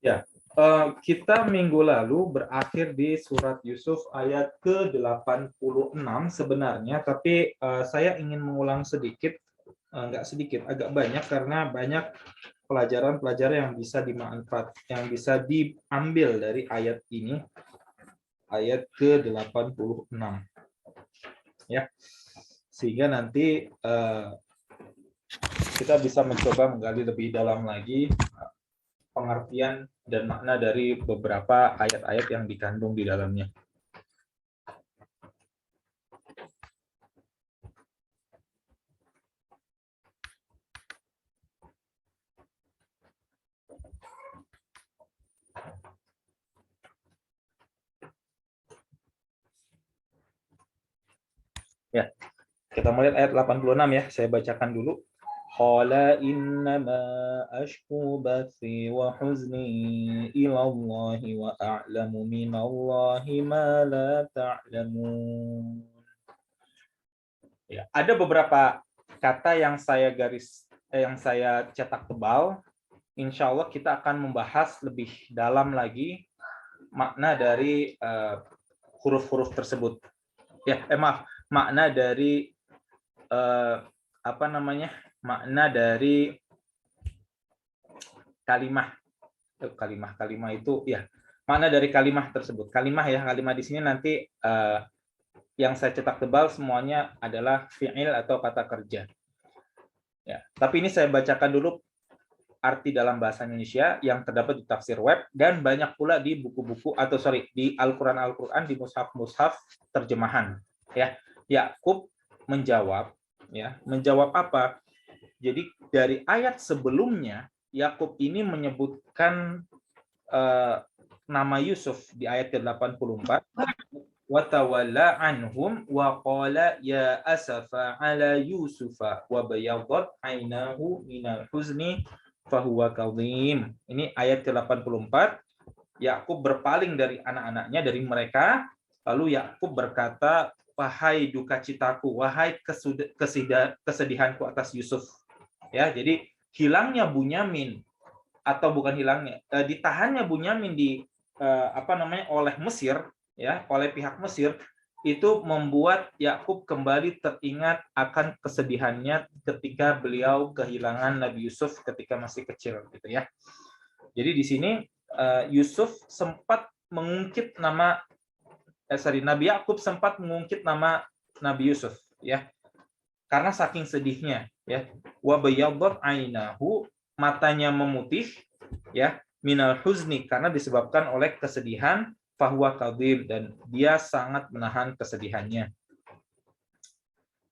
Ya, kita minggu lalu berakhir di surat Yusuf ayat ke-86 sebenarnya, tapi saya ingin mengulang sedikit, nggak sedikit, agak banyak karena banyak pelajaran-pelajaran yang bisa yang bisa diambil dari ayat ini, ayat ke-86. Ya, sehingga nanti kita bisa mencoba menggali lebih dalam lagi pengertian dan makna dari beberapa ayat-ayat yang dikandung di dalamnya. Ya, kita mulai ayat 86 ya. Saya bacakan dulu. Qala innama ashku bathi wa huzni ila Allah wa a'lamu minallahi ma la ta'lamun. Ya, ada beberapa kata yang saya cetak tebal. Insya Allah kita akan membahas lebih dalam lagi makna dari huruf-huruf tersebut. Ya, makna dari makna dari kalimah itu ya, makna dari kalimah tersebut. Kalimah di sini nanti yang saya cetak tebal semuanya adalah fi'il atau kata kerja. Ya, tapi ini saya bacakan dulu arti dalam bahasa Indonesia yang terdapat di tafsir web dan banyak pula di buku-buku di Al-Qur'an di mushaf terjemahan. Ya, Yakub menjawab apa? Jadi dari ayat sebelumnya Yakub ini menyebutkan nama Yusuf di ayat ke-84, wa tawalla anhum wa qala ya asafa ala yusufa wa bayadat ainahu minal huzni fahuwa kadhim. Ini ayat ke-84. Yakub berpaling dari anak-anaknya, dari mereka, lalu Yakub berkata, wahai duka citaku, wahai kesedihanku atas Yusuf. Ya, jadi hilangnya Bunyamin, atau bukan hilangnya, ditahannya Bunyamin oleh Mesir, ya, oleh pihak Mesir, itu membuat Yakub kembali teringat akan kesedihannya ketika beliau kehilangan Nabi Yusuf ketika masih kecil, gitu ya. Jadi di sini Yusuf sempat mengungkit nama Nabi Yakub sempat mengungkit nama Nabi Yusuf, ya, karena saking sedihnya, ya. Wa bayyadat ainahu, matanya memutih, ya, minal huzni, karena disebabkan oleh kesedihan, fahuwa kadhib, dan dia sangat menahan kesedihannya.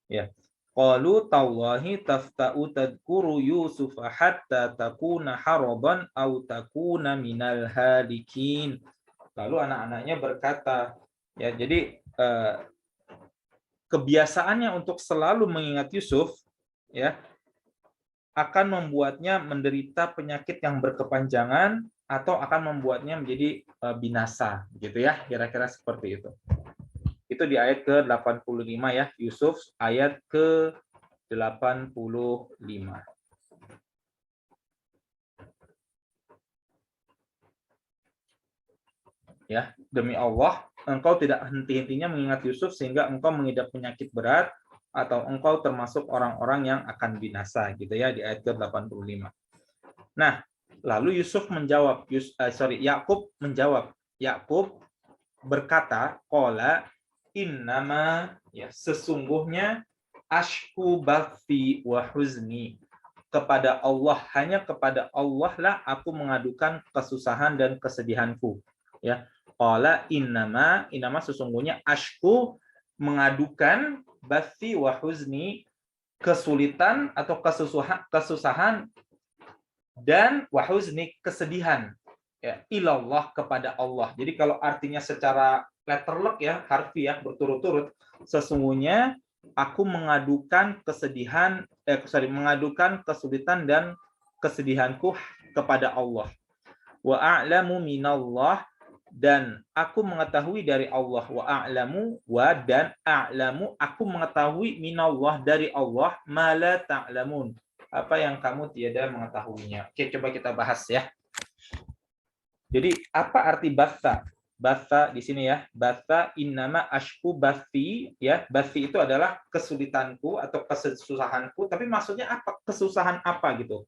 Ya. Qalu tallahi tafta'u tadhkuru Yusuf hatta takuna haraban aw takuna minal halikin. Lalu anak-anaknya berkata, ya, jadi kebiasaannya untuk selalu mengingat Yusuf, ya, akan membuatnya menderita penyakit yang berkepanjangan atau akan membuatnya menjadi binasa, gitu ya, kira-kira seperti itu. Itu di ayat ke-85 ya, Yusuf ayat ke-85. Ya, demi Allah, engkau tidak henti-hentinya mengingat Yusuf sehingga engkau mengidap penyakit berat atau engkau termasuk orang-orang yang akan binasa, gitu ya, di ayat ke-85. Nah, lalu Yusuf menjawab, Yakub menjawab. Yakub berkata, qala innama, ya, sesungguhnya ashku bathi wa huzni, kepada Allah, hanya kepada Allah lah aku mengadukan kesusahan dan kesedihanku, ya. Qala innama sesungguhnya ashku mengadukan, bathi wa huzni kesulitan atau kesusahan dan wa huzni kesedihan, ya, ilallah kepada Allah. Jadi kalau artinya secara letterlock, ya, harfiah, berturut-turut, sesungguhnya aku mengadukan mengadukan kesulitan dan kesedihanku kepada Allah. Wa a'lamu minallah, dan aku mengetahui dari Allah. Wa a'lamu, dan a'lamu, aku mengetahui minallah, dari Allah, ma la ta'lamun, apa yang kamu tiada mengetahuinya. Oke, coba kita bahas, ya. Jadi apa arti batha? Batha di sini ya, batha innama ashku bathi ya. Bathi itu adalah kesulitanku atau kesusahanku, tapi maksudnya apa? Kesusahan apa gitu.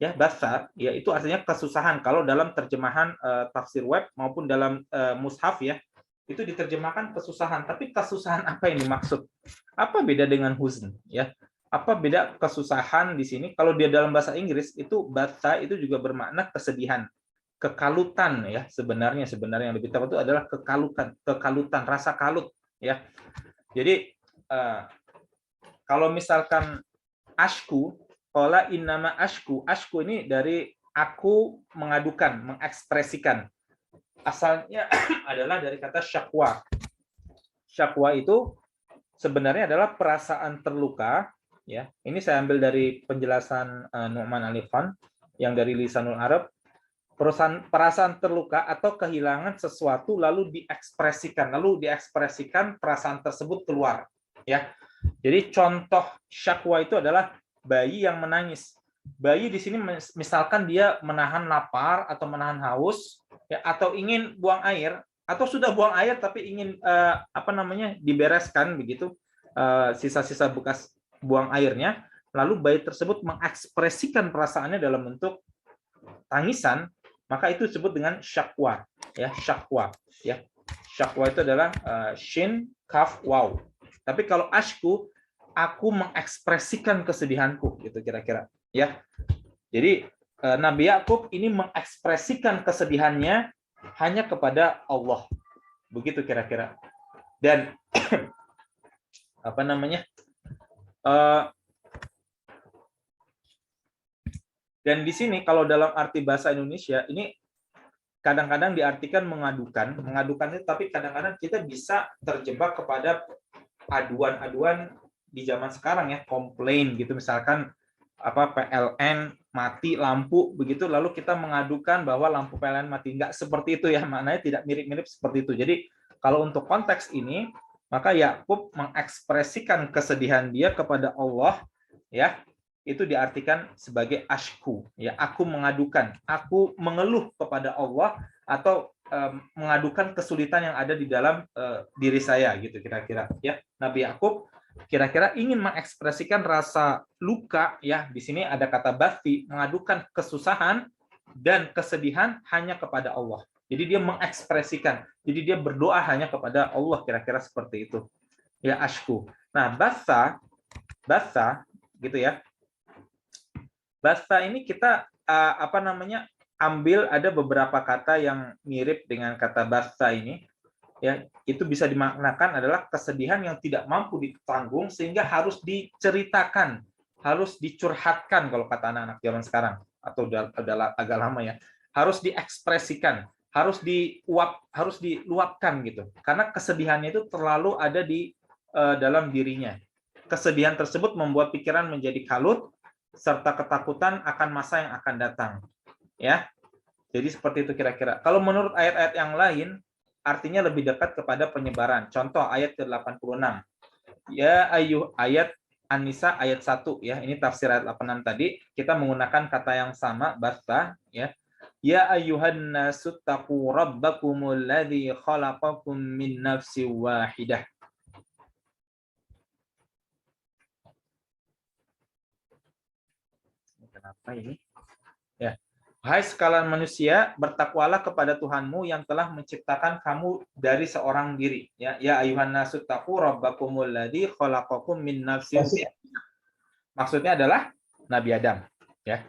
Ya, batha ya itu artinya kesusahan. Kalau dalam terjemahan tafsir web maupun dalam mushaf ya, itu diterjemahkan kesusahan, tapi kesusahan apa yang dimaksud? Apa beda dengan huzn ya? Apa beda kesusahan di sini? Kalau dia dalam bahasa Inggris itu batha itu juga bermakna kesedihan, kekalutan ya, sebenarnya yang lebih tepat itu adalah kekalutan, rasa kalut ya. Jadi kalau misalkan ashku, qala innama ashku ini dari aku mengadukan, mengekspresikan. Asalnya adalah dari kata syakwa. Syakwa itu sebenarnya adalah perasaan terluka ya. Ini saya ambil dari penjelasan Nu'man Alifan yang dari Lisanul Arab. Perasaan terluka atau kehilangan sesuatu lalu diekspresikan perasaan tersebut keluar ya. Jadi contoh syakwa itu adalah bayi yang menangis. Bayi di sini misalkan dia menahan lapar atau menahan haus ya, atau ingin buang air atau sudah buang air tapi ingin dibereskan begitu sisa-sisa bekas buang airnya, lalu bayi tersebut mengekspresikan perasaannya dalam bentuk tangisan, maka itu disebut dengan syakwa ya. Syakwa ya, syakwa itu adalah shin kaf waw. Tapi kalau ashku, aku mengekspresikan kesedihanku gitu kira-kira ya. Jadi Nabi Yakub ini mengekspresikan kesedihannya hanya kepada Allah, begitu kira-kira. Dan dan di sini kalau dalam arti bahasa Indonesia ini kadang-kadang diartikan mengadukan itu, tapi kadang-kadang kita bisa terjebak kepada aduan-aduan di zaman sekarang ya, komplain gitu, misalkan PLN mati lampu begitu, lalu kita mengadukan bahwa lampu PLN mati. Enggak seperti itu ya, maknanya tidak mirip-mirip seperti itu. Jadi kalau untuk konteks ini, maka Yakub mengekspresikan kesedihan dia kepada Allah ya, itu diartikan sebagai ashku ya, aku mengadukan, aku mengeluh kepada Allah atau mengadukan kesulitan yang ada di dalam diri saya gitu kira-kira ya. Nabi Yakub kira-kira ingin mengekspresikan rasa luka ya, di sini ada kata bathi, mengadukan kesusahan dan kesedihan hanya kepada Allah. Jadi dia mengekspresikan, jadi dia berdoa hanya kepada Allah, kira-kira seperti itu ya, ashku. Nah, batha gitu ya. Batha ini kita ambil ada beberapa kata yang mirip dengan kata batha ini ya, itu bisa dimaknakan adalah kesedihan yang tidak mampu ditanggung sehingga harus diceritakan, harus dicurhatkan kalau kata anak-anak zaman sekarang, atau udah agak lama ya, harus diekspresikan, harus diluapkan gitu, karena kesedihannya itu terlalu ada di dalam dirinya. Kesedihan tersebut membuat pikiran menjadi kalut serta ketakutan akan masa yang akan datang ya. Jadi seperti itu kira-kira. Kalau menurut ayat-ayat yang lain artinya lebih dekat kepada penyebaran. Contoh ayat ke-86 ya, ayat An-Nisa ayat 1 ya, ini tafsir ayat 86 tadi, kita menggunakan kata yang sama, batha ya. Ya ayyuhan nasu taqu rabbakumul ladzi khalaqakum min nafsin wahidah. Kenapa ini? Ya. Hai sekalian manusia, bertakwalah kepada Tuhanmu yang telah menciptakan kamu dari seorang diri. Ya, ya ayuhan nasu taqu rabbakumul ladzi khalaqakum min nafsin. Maksudnya adalah Nabi Adam, ya.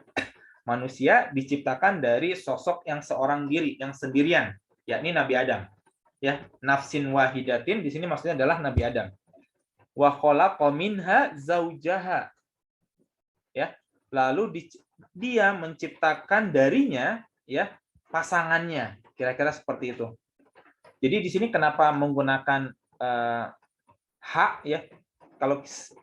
Manusia diciptakan dari sosok yang seorang diri, yang sendirian, yakni Nabi Adam. Ya, nafsin wahidatin di sini maksudnya adalah Nabi Adam. Wa khalaqa minha zaujaha. Ya. Lalu dia menciptakan darinya ya pasangannya, kira-kira seperti itu. Jadi di sini kenapa menggunakan hak ya,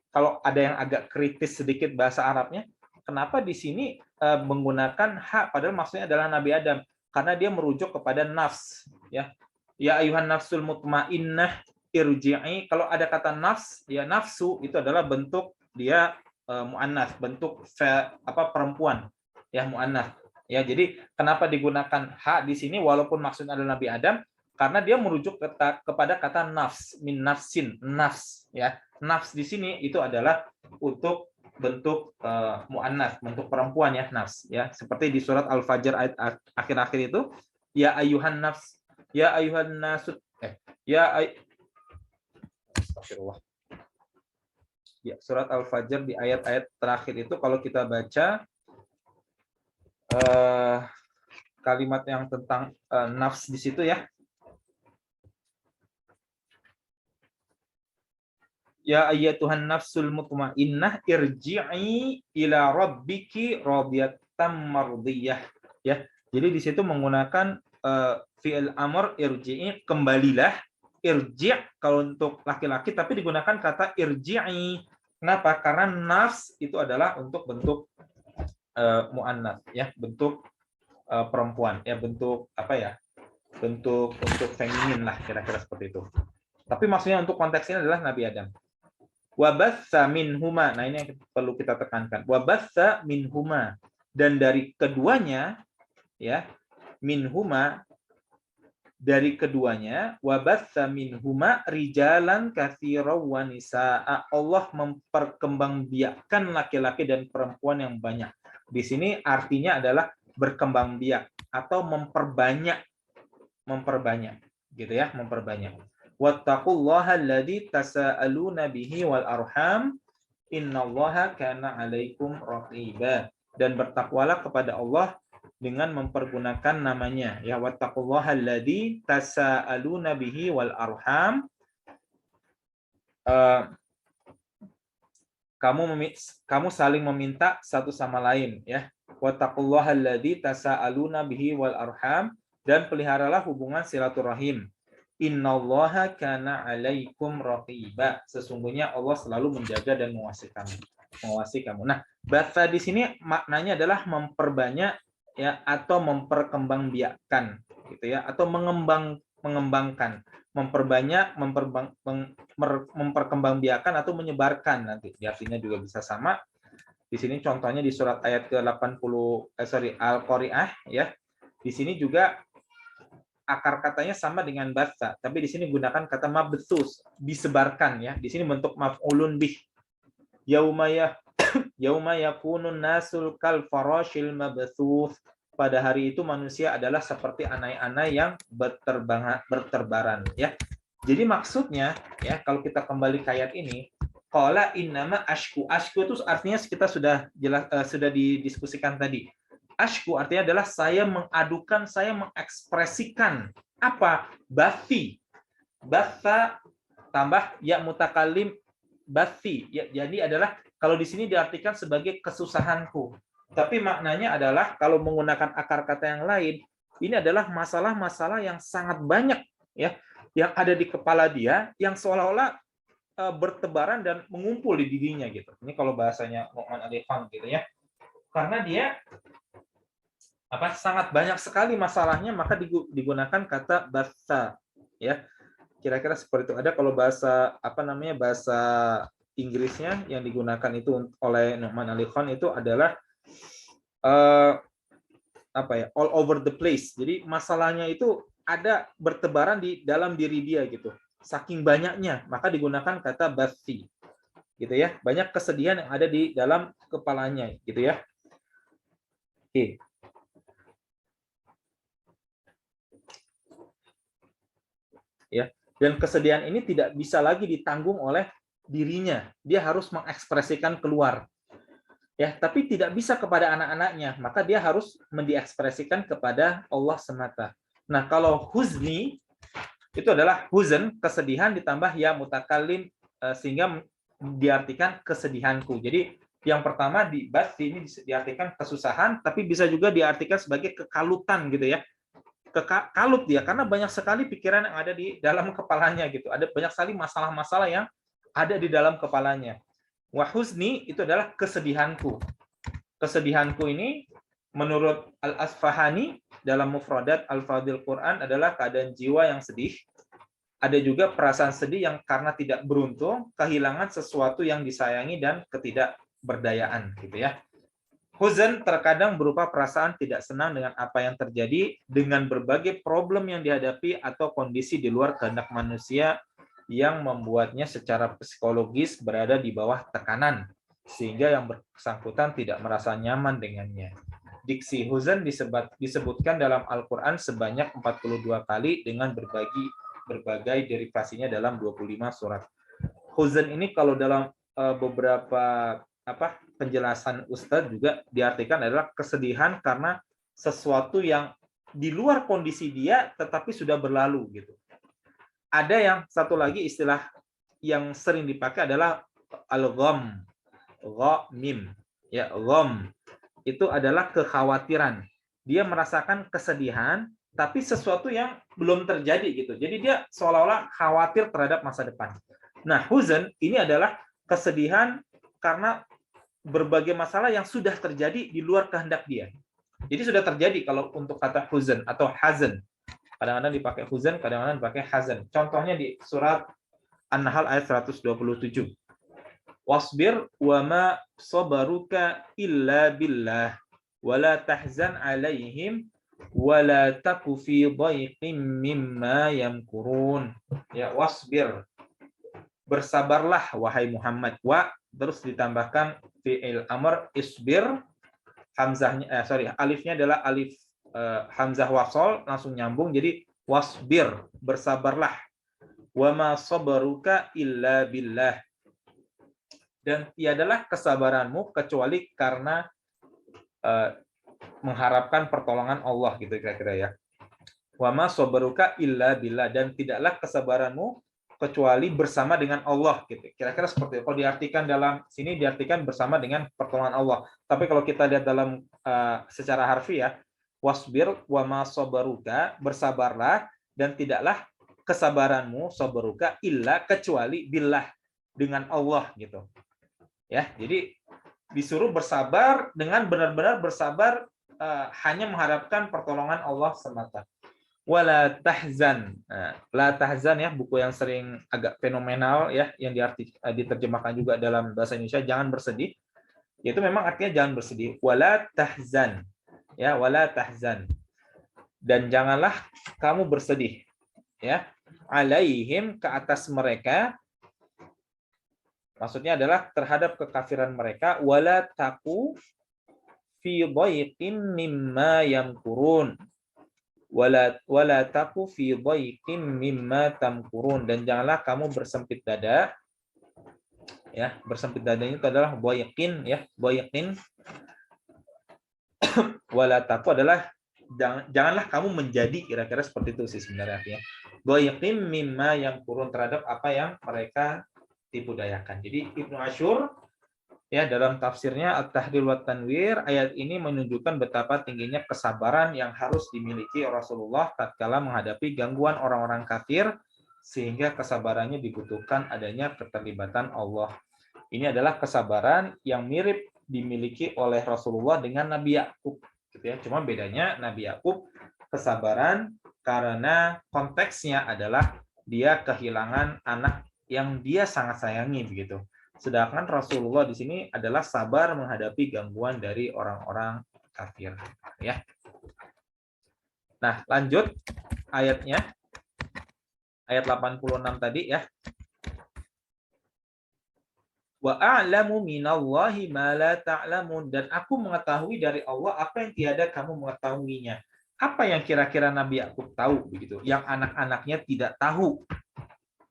kalau ada yang agak kritis sedikit bahasa Arabnya, kenapa di sini menggunakan hak padahal maksudnya adalah Nabi Adam, karena dia merujuk kepada nafs ya. Ya ayuhan nafsul mutmainnah irji'i, kalau ada kata nafs ya, nafsu itu adalah bentuk dia muannats, bentuk perempuan ya, muannats. Ya, jadi kenapa digunakan ha di sini walaupun maksudnya adalah Nabi Adam? Karena dia merujuk kepada kata nafs, min nafsin, nafs. Ya, nafs di sini itu adalah untuk bentuk muannats, bentuk perempuan ya, nafs. Ya, seperti di surat Al-Fajr ayat akhir-akhir itu, ya ayuhan nafs, ya ayuhan nasut, ya Astagfirullah. Ya, surat Al-Fajr di ayat-ayat terakhir itu kalau kita baca kalimat yang tentang nafs di situ ya. Ya ayyatuhan nafsul mutmainnah irji'i ila rabbiki radiyatan mardiyah. Ya. Jadi di situ menggunakan fi'il amr irji'i, kembalilah. Irji' kalau untuk laki-laki tapi digunakan kata irji'i. Kenapa? Karena nafs itu adalah untuk bentuk muannats ya, bentuk perempuan ya, bentuk apa ya? Bentuk untuk feminin lah kira-kira seperti itu. Tapi maksudnya untuk konteksnya adalah Nabi Adam. Wabatsa minhuma. Nah, ini yang perlu kita tekankan. Wabatsa minhuma. Dan dari keduanya ya, minhuma, dari keduanya, wabatsa minhuma rijalan katsiran wa nisaa. Allah memperkembangbiakkan laki-laki dan perempuan yang banyak. Di sini artinya adalah berkembang biak atau memperbanyak gitu ya, memperbanyak. Wattaqullaha alladzi tasaaluna bihi wal arham innallaha kana 'alaikum raqiba. Dan bertakwalah kepada Allah dengan mempergunakan namanya ya, wattaqullaha alladzi tasaaluna bihi wal arham. Kamu saling meminta satu sama lain ya. Wattaqullaha alladzi tasaaluna bihi wal arham, dan peliharalah hubungan silaturahim. Innallaha kana 'alaikum raqiba. Sesungguhnya Allah selalu menjaga dan mengawasi kamu. Nah, batsa di sini maknanya adalah memperbanyak ya, atau memperkembangbiakkan gitu ya, atau mengembangkan, memperbanyak, memperkembangbiakkan atau menyebarkan, nanti artinya juga bisa sama. Di sini contohnya di surat ayat ke-80 Al-Qari'ah ya. Di sini juga akar katanya sama dengan batsa, tapi di sini gunakan kata mabthus, disebarkan ya. Di sini bentuk maf'ulun bih. Yauma yakunun nasul kal farashil mabthus. Pada hari itu manusia adalah seperti anai-anai yang berterbaran ya. Jadi maksudnya ya, kalau kita kembali ke ayat ini, qala innama ashku. Ashku itu artinya kita sudah jelas, sudah didiskusikan tadi. Ashku artinya adalah saya mengadukan, saya mengekspresikan apa? Bathi. Batha tambah ya mutakalim bathi. Ya, jadi adalah kalau di sini diartikan sebagai kesusahanku. Tapi maknanya adalah kalau menggunakan akar kata yang lain, ini adalah masalah-masalah yang sangat banyak ya, yang ada di kepala dia, yang seolah-olah bertebaran dan mengumpul di dirinya gitu. Ini kalau bahasanya Nu'man Alifan gitu ya. Karena dia sangat banyak sekali masalahnya, maka digunakan kata batsa ya, kira-kira seperti itu. Ada kalau bahasa bahasa Inggrisnya yang digunakan itu oleh Nu'man Ali-Khan itu adalah all over the place. Jadi masalahnya itu ada bertebaran di dalam diri dia gitu, saking banyaknya, maka digunakan kata bathi gitu ya, banyak kesedihan yang ada di dalam kepalanya gitu ya. Oke. Ya, dan kesedihan ini tidak bisa lagi ditanggung oleh dirinya, dia harus mengekspresikan keluar ya, tapi tidak bisa kepada anak-anaknya, maka dia harus mendekspresikan kepada Allah semata. Nah, kalau huzni itu adalah huzn, kesedihan, ditambah ya mutakalim, sehingga diartikan kesedihanku. Jadi yang pertama di bathi ini diartikan kesusahan, tapi bisa juga diartikan sebagai kekalutan gitu ya, kalut dia karena banyak sekali pikiran yang ada di dalam kepalanya gitu. Ada banyak sekali masalah-masalah yang ada di dalam kepalanya. Wa huzni itu adalah kesedihanku. Kesedihanku ini menurut Al-Asfahani dalam Mufradat Al-Fadil Quran adalah keadaan jiwa yang sedih. Ada juga perasaan sedih yang karena tidak beruntung, kehilangan sesuatu yang disayangi dan ketidakberdayaan gitu ya. Huzn terkadang berupa perasaan tidak senang dengan apa yang terjadi, dengan berbagai problem yang dihadapi atau kondisi di luar kehendak manusia yang membuatnya secara psikologis berada di bawah tekanan, sehingga yang bersangkutan tidak merasa nyaman dengannya. Diksi huzn disebutkan dalam Al-Quran sebanyak 42 kali dengan berbagai derivasinya dalam 25 surat. Huzn ini kalau dalam beberapa penjelasan Ustadz juga diartikan adalah kesedihan karena sesuatu yang di luar kondisi dia tetapi sudah berlalu gitu. Ada yang satu lagi istilah yang sering dipakai adalah al-gham, ghamim. Ya, gham itu adalah kekhawatiran. Dia merasakan kesedihan tapi sesuatu yang belum terjadi gitu. Jadi dia seolah-olah khawatir terhadap masa depan. Nah, huzn ini adalah kesedihan karena berbagai masalah yang sudah terjadi di luar kehendak dia. Jadi sudah terjadi kalau untuk kata huzn atau hazan. Kadang-kadang dipakai huzn, kadang-kadang dipakai hazan. Contohnya di surat An-Nahl ayat 127. Wasbir wa ma sabaruka illa billah wa la tahzan alaihim wa la taku fi dhaiqin mimma yamkurun. Ya, wasbir. Bersabarlah wahai Muhammad. Wa terus ditambahkan fi'il amr isbir, hamzahnya alifnya adalah alif hamzah wasol langsung nyambung jadi wasbir, bersabarlah. Wa ma sabruka illa billah, dan tiadalah kesabaranmu kecuali karena mengharapkan pertolongan Allah gitu kira-kira ya. Wa ma sabruka illa billah, dan tidaklah kesabaranmu kecuali bersama dengan Allah gitu. Kira-kira seperti itu. Kalau diartikan dalam sini diartikan bersama dengan pertolongan Allah. Tapi kalau kita lihat dalam secara harfiah, wasbir wa ma sabaruka, bersabarlah dan tidaklah kesabaranmu sabaruka illa kecuali billah, dengan Allah gitu. Ya, jadi disuruh bersabar dengan benar-benar bersabar hanya mengharapkan pertolongan Allah semata. Wala tahzan. Nah, la tahzan ya, buku yang sering agak fenomenal ya, yang diterjemahkan juga dalam bahasa Indonesia, jangan bersedih. Itu memang artinya jangan bersedih. Wala tahzan. Ya, wala tahzan. Dan janganlah kamu bersedih. Ya. Alaihim, ke atas mereka. Maksudnya adalah terhadap kekafiran mereka. Wala taku fi dhaiqin mimma yamkurun. Wala taku fi dhaiqin mimma tamkurun, dan janganlah kamu bersempit dada. Ya, bersempit dadanya itu adalah dhaiqin ya, dhaiqin. Wala taku adalah janganlah kamu menjadi, kira-kira seperti itu sih sebenarnya artinya. Dhaiqin mimma yamkurun, terhadap apa yang mereka tipu dayakan. Jadi Ibnu Asyur ya dalam tafsirnya At-Tahrir wa Tanwir, ayat ini menunjukkan betapa tingginya kesabaran yang harus dimiliki Rasulullah tatkala menghadapi gangguan orang-orang kafir, sehingga kesabarannya dibutuhkan adanya keterlibatan Allah. Ini adalah kesabaran yang mirip dimiliki oleh Rasulullah dengan Nabi Yakub gitu ya. Cuma bedanya Nabi Yakub kesabaran karena konteksnya adalah dia kehilangan anak yang dia sangat sayangi begitu. Sedangkan Rasulullah di sini adalah sabar menghadapi gangguan dari orang-orang kafir. Ya. Nah, lanjut ayatnya. Ayat 86 tadi ya. Wa a'lamu minallahi ma la ta'lamun, dan aku mengetahui dari Allah apa yang tiada kamu mengetahuinya. Apa yang kira-kira Nabi Yakub tahu begitu, yang anak-anaknya tidak tahu.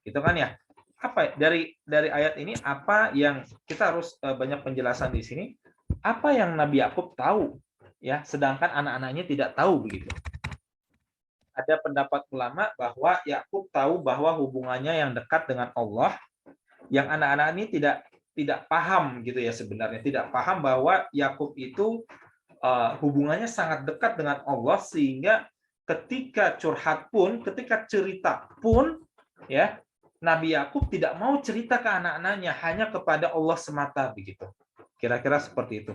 Gitu kan ya? Apa dari ayat ini apa yang kita harus banyak penjelasan di sini, apa yang Nabi Yakub tahu ya sedangkan anak-anaknya tidak tahu begitu. Ada pendapat ulama bahwa Yakub tahu bahwa hubungannya yang dekat dengan Allah, yang anak-anak ini tidak paham gitu ya, sebenarnya tidak paham bahwa Yakub itu hubungannya sangat dekat dengan Allah, sehingga ketika curhat pun, ketika cerita pun ya, Nabi Yakub tidak mau cerita ke anak-anaknya, hanya kepada Allah semata begitu. Kira-kira seperti itu.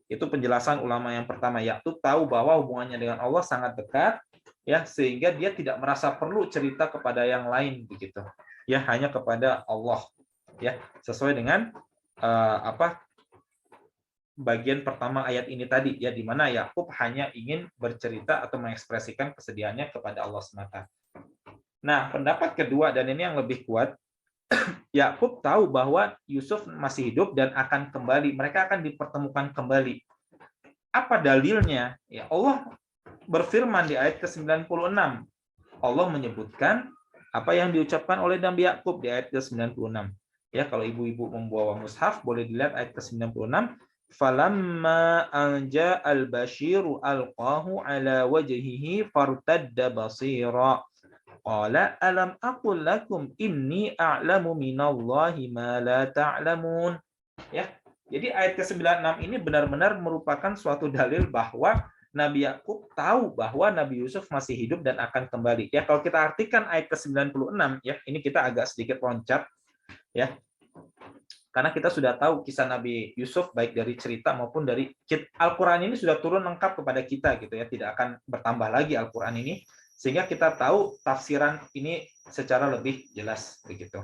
Itu penjelasan ulama yang pertama. Yakub tahu bahwa hubungannya dengan Allah sangat dekat, ya, sehingga dia tidak merasa perlu cerita kepada yang lain begitu. Ya, hanya kepada Allah. Ya, sesuai dengan bagian pertama ayat ini tadi, ya, di mana Yakub hanya ingin bercerita atau mengekspresikan kesedihannya kepada Allah semata. Nah, pendapat kedua, dan ini yang lebih kuat, Yakub tahu bahwa Yusuf masih hidup dan akan kembali. Mereka akan dipertemukan kembali. Apa dalilnya? Ya, Allah berfirman di ayat ke-96. Allah menyebutkan apa yang diucapkan oleh Nabi Yakub di ayat ke-96. Ya, kalau ibu-ibu membawa mushaf boleh dilihat ayat ke-96. Falamma anja al-bashiru alqahu ala wajhihi fartadda basira. Qala alam aqul lakum inni a'lamu minallahi ma la ta'lamun. Ya. Jadi ayat ke-96 ini benar-benar merupakan suatu dalil bahwa Nabi Yakub tahu bahwa Nabi Yusuf masih hidup dan akan kembali. Ya, kalau kita artikan ayat ke-96 ya, ini kita agak sedikit loncat ya. Karena kita sudah tahu kisah Nabi Yusuf baik dari cerita maupun dari Al-Qur'an ini sudah turun lengkap kepada kita gitu ya, tidak akan bertambah lagi Al-Qur'an ini sehingga kita tahu tafsiran ini secara lebih jelas begitu.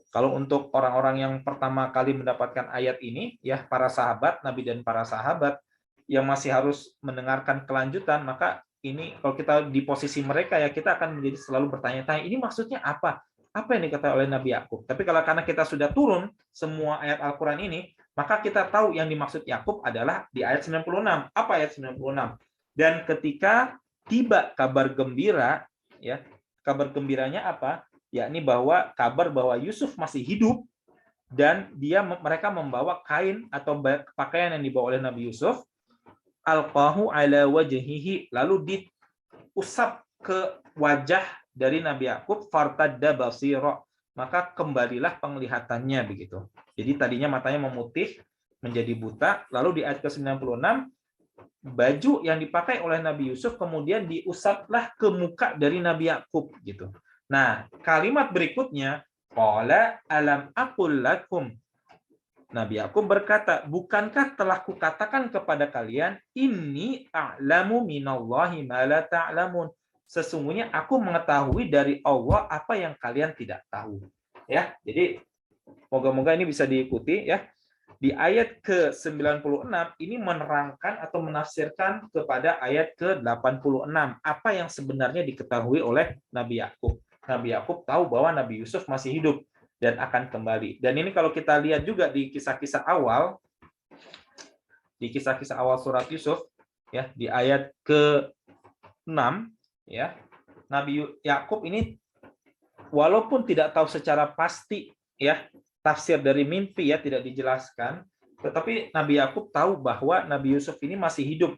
Kalau untuk orang-orang yang pertama kali mendapatkan ayat ini ya, para sahabat Nabi dan para sahabat yang masih harus mendengarkan kelanjutan, maka ini kalau kita di posisi mereka ya, kita akan menjadi selalu bertanya-tanya, ini maksudnya apa? Apa yang dikatakan oleh Nabi Yakub? Tapi kalau karena kita sudah turun semua ayat Al-Qur'an ini, maka kita tahu yang dimaksud Yakub adalah di ayat 96. Apa ayat 96? Dan ketika tiba kabar gembira, ya, kabar gembiranya apa? Yakni bahwa kabar bahwa Yusuf masih hidup dan mereka membawa kain atau pakaian yang dibawa oleh Nabi Yusuf, alqahu ala wajhihi, lalu diusap ke wajah dari Nabi Yakub, fartadda basira, maka kembalilah penglihatannya begitu. Jadi tadinya matanya memutih menjadi buta, lalu di ayat ke-96 baju yang dipakai oleh Nabi Yusuf kemudian diusaplah ke muka dari Nabi Yakub gitu. Nah, kalimat berikutnya, qala alam aqul lakum. Nabi Yakub berkata, bukankah telah kukatakan kepada kalian, inni a'lamu minallahi ma la ta'lamun. Sesungguhnya aku mengetahui dari Allah apa yang kalian tidak tahu. Ya, jadi moga-moga ini bisa diikuti ya. Di ayat ke-96 ini menerangkan atau menafsirkan kepada ayat ke-86 apa yang sebenarnya diketahui oleh Nabi Yakub. Nabi Yakub tahu bahwa Nabi Yusuf masih hidup dan akan kembali. Dan ini kalau kita lihat juga di kisah-kisah awal, surat Yusuf ya, di ayat ke-6 ya, Nabi Yakub ini walaupun tidak tahu secara pasti ya tafsir dari mimpi ya, tidak dijelaskan, tetapi Nabi Yakub tahu bahwa Nabi Yusuf ini masih hidup.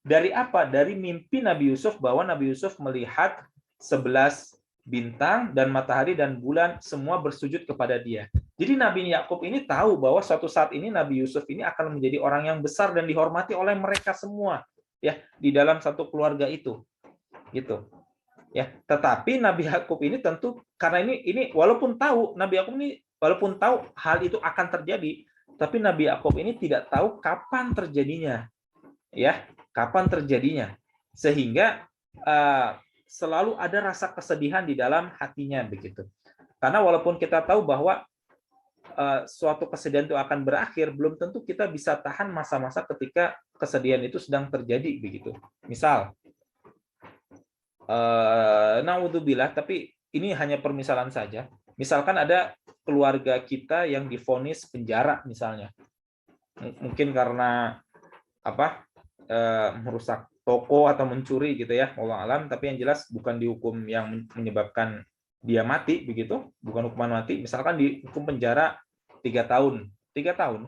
Dari apa? Dari mimpi Nabi Yusuf bahwa Nabi Yusuf melihat 11 bintang dan matahari dan bulan semua bersujud kepada dia. Jadi Nabi Yakub ini tahu bahwa suatu saat ini Nabi Yusuf ini akan menjadi orang yang besar dan dihormati oleh mereka semua ya di dalam satu keluarga itu. Gitu. Ya, tetapi Nabi Yakub ini tentu karena ini walaupun tahu Nabi Yakub ini walaupun tahu hal itu akan terjadi, tapi Nabi Yakub ini tidak tahu kapan terjadinya. Ya, kapan terjadinya. Sehingga selalu ada rasa kesedihan di dalam hatinya begitu. Karena walaupun kita tahu bahwa suatu kesedihan itu akan berakhir, belum tentu kita bisa tahan masa-masa ketika kesedihan itu sedang terjadi begitu. Misal naudzubillah, tapi ini hanya permisalan saja. Misalkan ada keluarga kita yang divonis penjara misalnya, mungkin karena apa merusak toko atau mencuri gitu ya, wallahu alam, tapi yang jelas bukan dihukum yang menyebabkan dia mati begitu, bukan hukuman mati. Misalkan dihukum penjara 3 tahun. 3 tahun.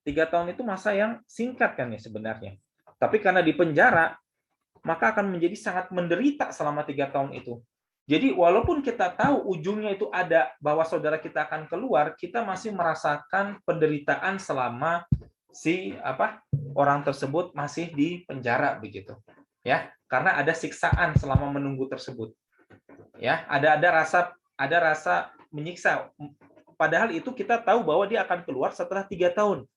3 tahun itu masa yang singkat kan ya sebenarnya. Tapi karena di penjara maka akan menjadi sangat menderita selama 3 tahun itu. Jadi walaupun kita tahu ujungnya itu ada bahwa saudara kita akan keluar, kita masih merasakan penderitaan selama orang tersebut masih di penjara begitu. Ya, karena ada siksaan selama menunggu tersebut. Ya, ada rasa menyiksa. Padahal itu kita tahu bahwa dia akan keluar setelah 3 tahun.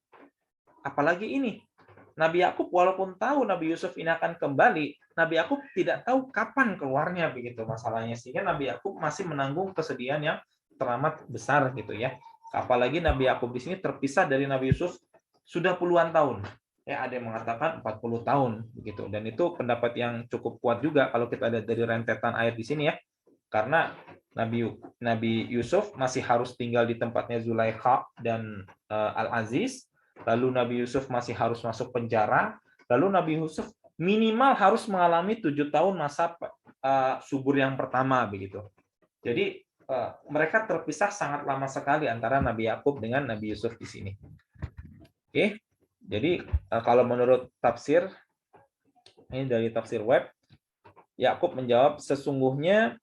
Apalagi ini Nabi Yakub walaupun tahu Nabi Yusuf ini akan kembali, Nabi Yakub tidak tahu kapan keluarnya begitu masalahnya, sehingga Nabi Yakub masih menanggung kesedihan yang teramat besar gitu ya. Apalagi Nabi Yakub di sini terpisah dari Nabi Yusuf sudah puluhan tahun. Ya, ada yang mengatakan 40 tahun begitu. Dan itu pendapat yang cukup kuat juga kalau kita lihat dari rentetan ayat di sini ya. Karena Nabi Yusuf masih harus tinggal di tempatnya Zulaikha dan Al-Aziz, lalu Nabi Yusuf masih harus masuk penjara, lalu Nabi Yusuf minimal harus mengalami 7 tahun masa subur yang pertama begitu. Jadi mereka terpisah sangat lama sekali antara Nabi Yakub dengan Nabi Yusuf di sini. Oke. Jadi kalau menurut tafsir ini dari tafsir web, Yakub menjawab, sesungguhnya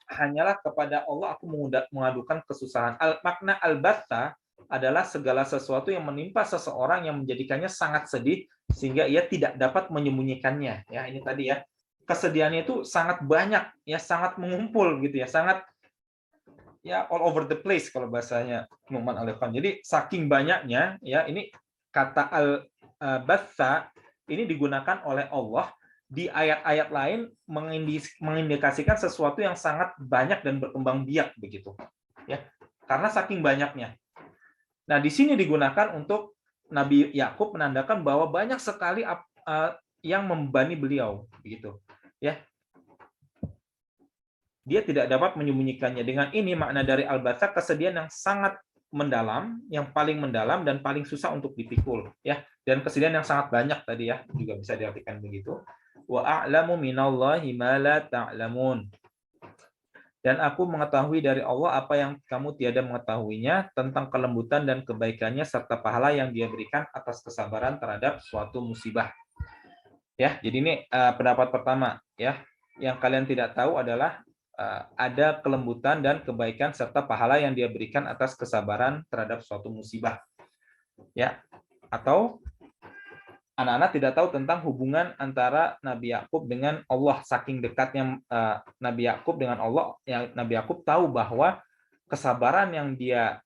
hanyalah kepada Allah aku mengadukan kesusahan. Makna al-batha adalah segala sesuatu yang menimpa seseorang yang menjadikannya sangat sedih sehingga ia tidak dapat menyembunyikannya. Ya, ini tadi ya. Kesedihannya itu sangat banyak, ya sangat mengumpul gitu ya, sangat ya all over the place kalau bahasanya Nu'man Al-Khan. Jadi saking banyaknya ya, ini kata al-batha ini digunakan oleh Allah di ayat-ayat lain mengindikasikan sesuatu yang sangat banyak dan berkembang biak begitu. Ya. Karena saking banyaknya. Nah, di sini digunakan untuk Nabi Yakub menandakan bahwa banyak sekali yang membebani beliau begitu. Ya. Dia tidak dapat menyembunyikannya. Dengan ini makna dari al-batha kesedihan yang sangat mendalam, yang paling mendalam dan paling susah untuk dipikul, ya. Dan kesedihan yang sangat banyak tadi ya, juga bisa diartikan begitu. Wa a'lamu minallahi ma la ta'lamun. Dan aku mengetahui dari Allah apa yang kamu tiada mengetahuinya tentang kelembutan dan kebaikannya serta pahala yang Dia berikan atas kesabaran terhadap suatu musibah. Ya, jadi ini pendapat pertama ya. Yang kalian tidak tahu adalah ada kelembutan dan kebaikan serta pahala yang Dia berikan atas kesabaran terhadap suatu musibah. Ya. Atau anak-anak tidak tahu tentang hubungan antara Nabi Yakub dengan Allah, saking dekatnya Nabi Yakub dengan Allah, yang Nabi Yakub tahu bahwa kesabaran yang dia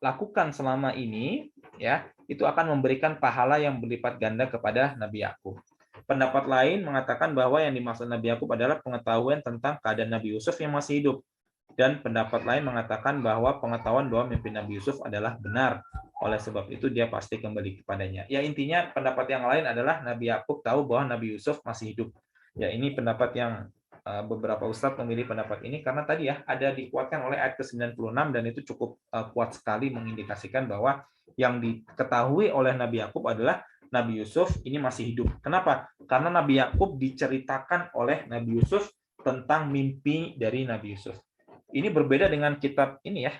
lakukan selama ini ya, itu akan memberikan pahala yang berlipat ganda kepada Nabi Yakub. Pendapat lain mengatakan bahwa yang dimaksud Nabi Yakub adalah pengetahuan tentang keadaan Nabi Yusuf yang masih hidup. Dan pendapat lain mengatakan bahwa pengetahuan bahwa mimpi Nabi Yusuf adalah benar. Oleh sebab itu dia pasti kembali kepadanya. Ya, intinya pendapat yang lain adalah Nabi Yakub tahu bahwa Nabi Yusuf masih hidup. Ya, ini pendapat yang beberapa ustadz memilih pendapat ini karena tadi ya ada dikuatkan oleh ayat ke-96 dan itu cukup kuat sekali mengindikasikan bahwa yang diketahui oleh Nabi Yakub adalah Nabi Yusuf ini masih hidup. Kenapa? Karena Nabi Yakub diceritakan oleh Nabi Yusuf tentang mimpi dari Nabi Yusuf. Ini berbeda dengan kitab ini ya,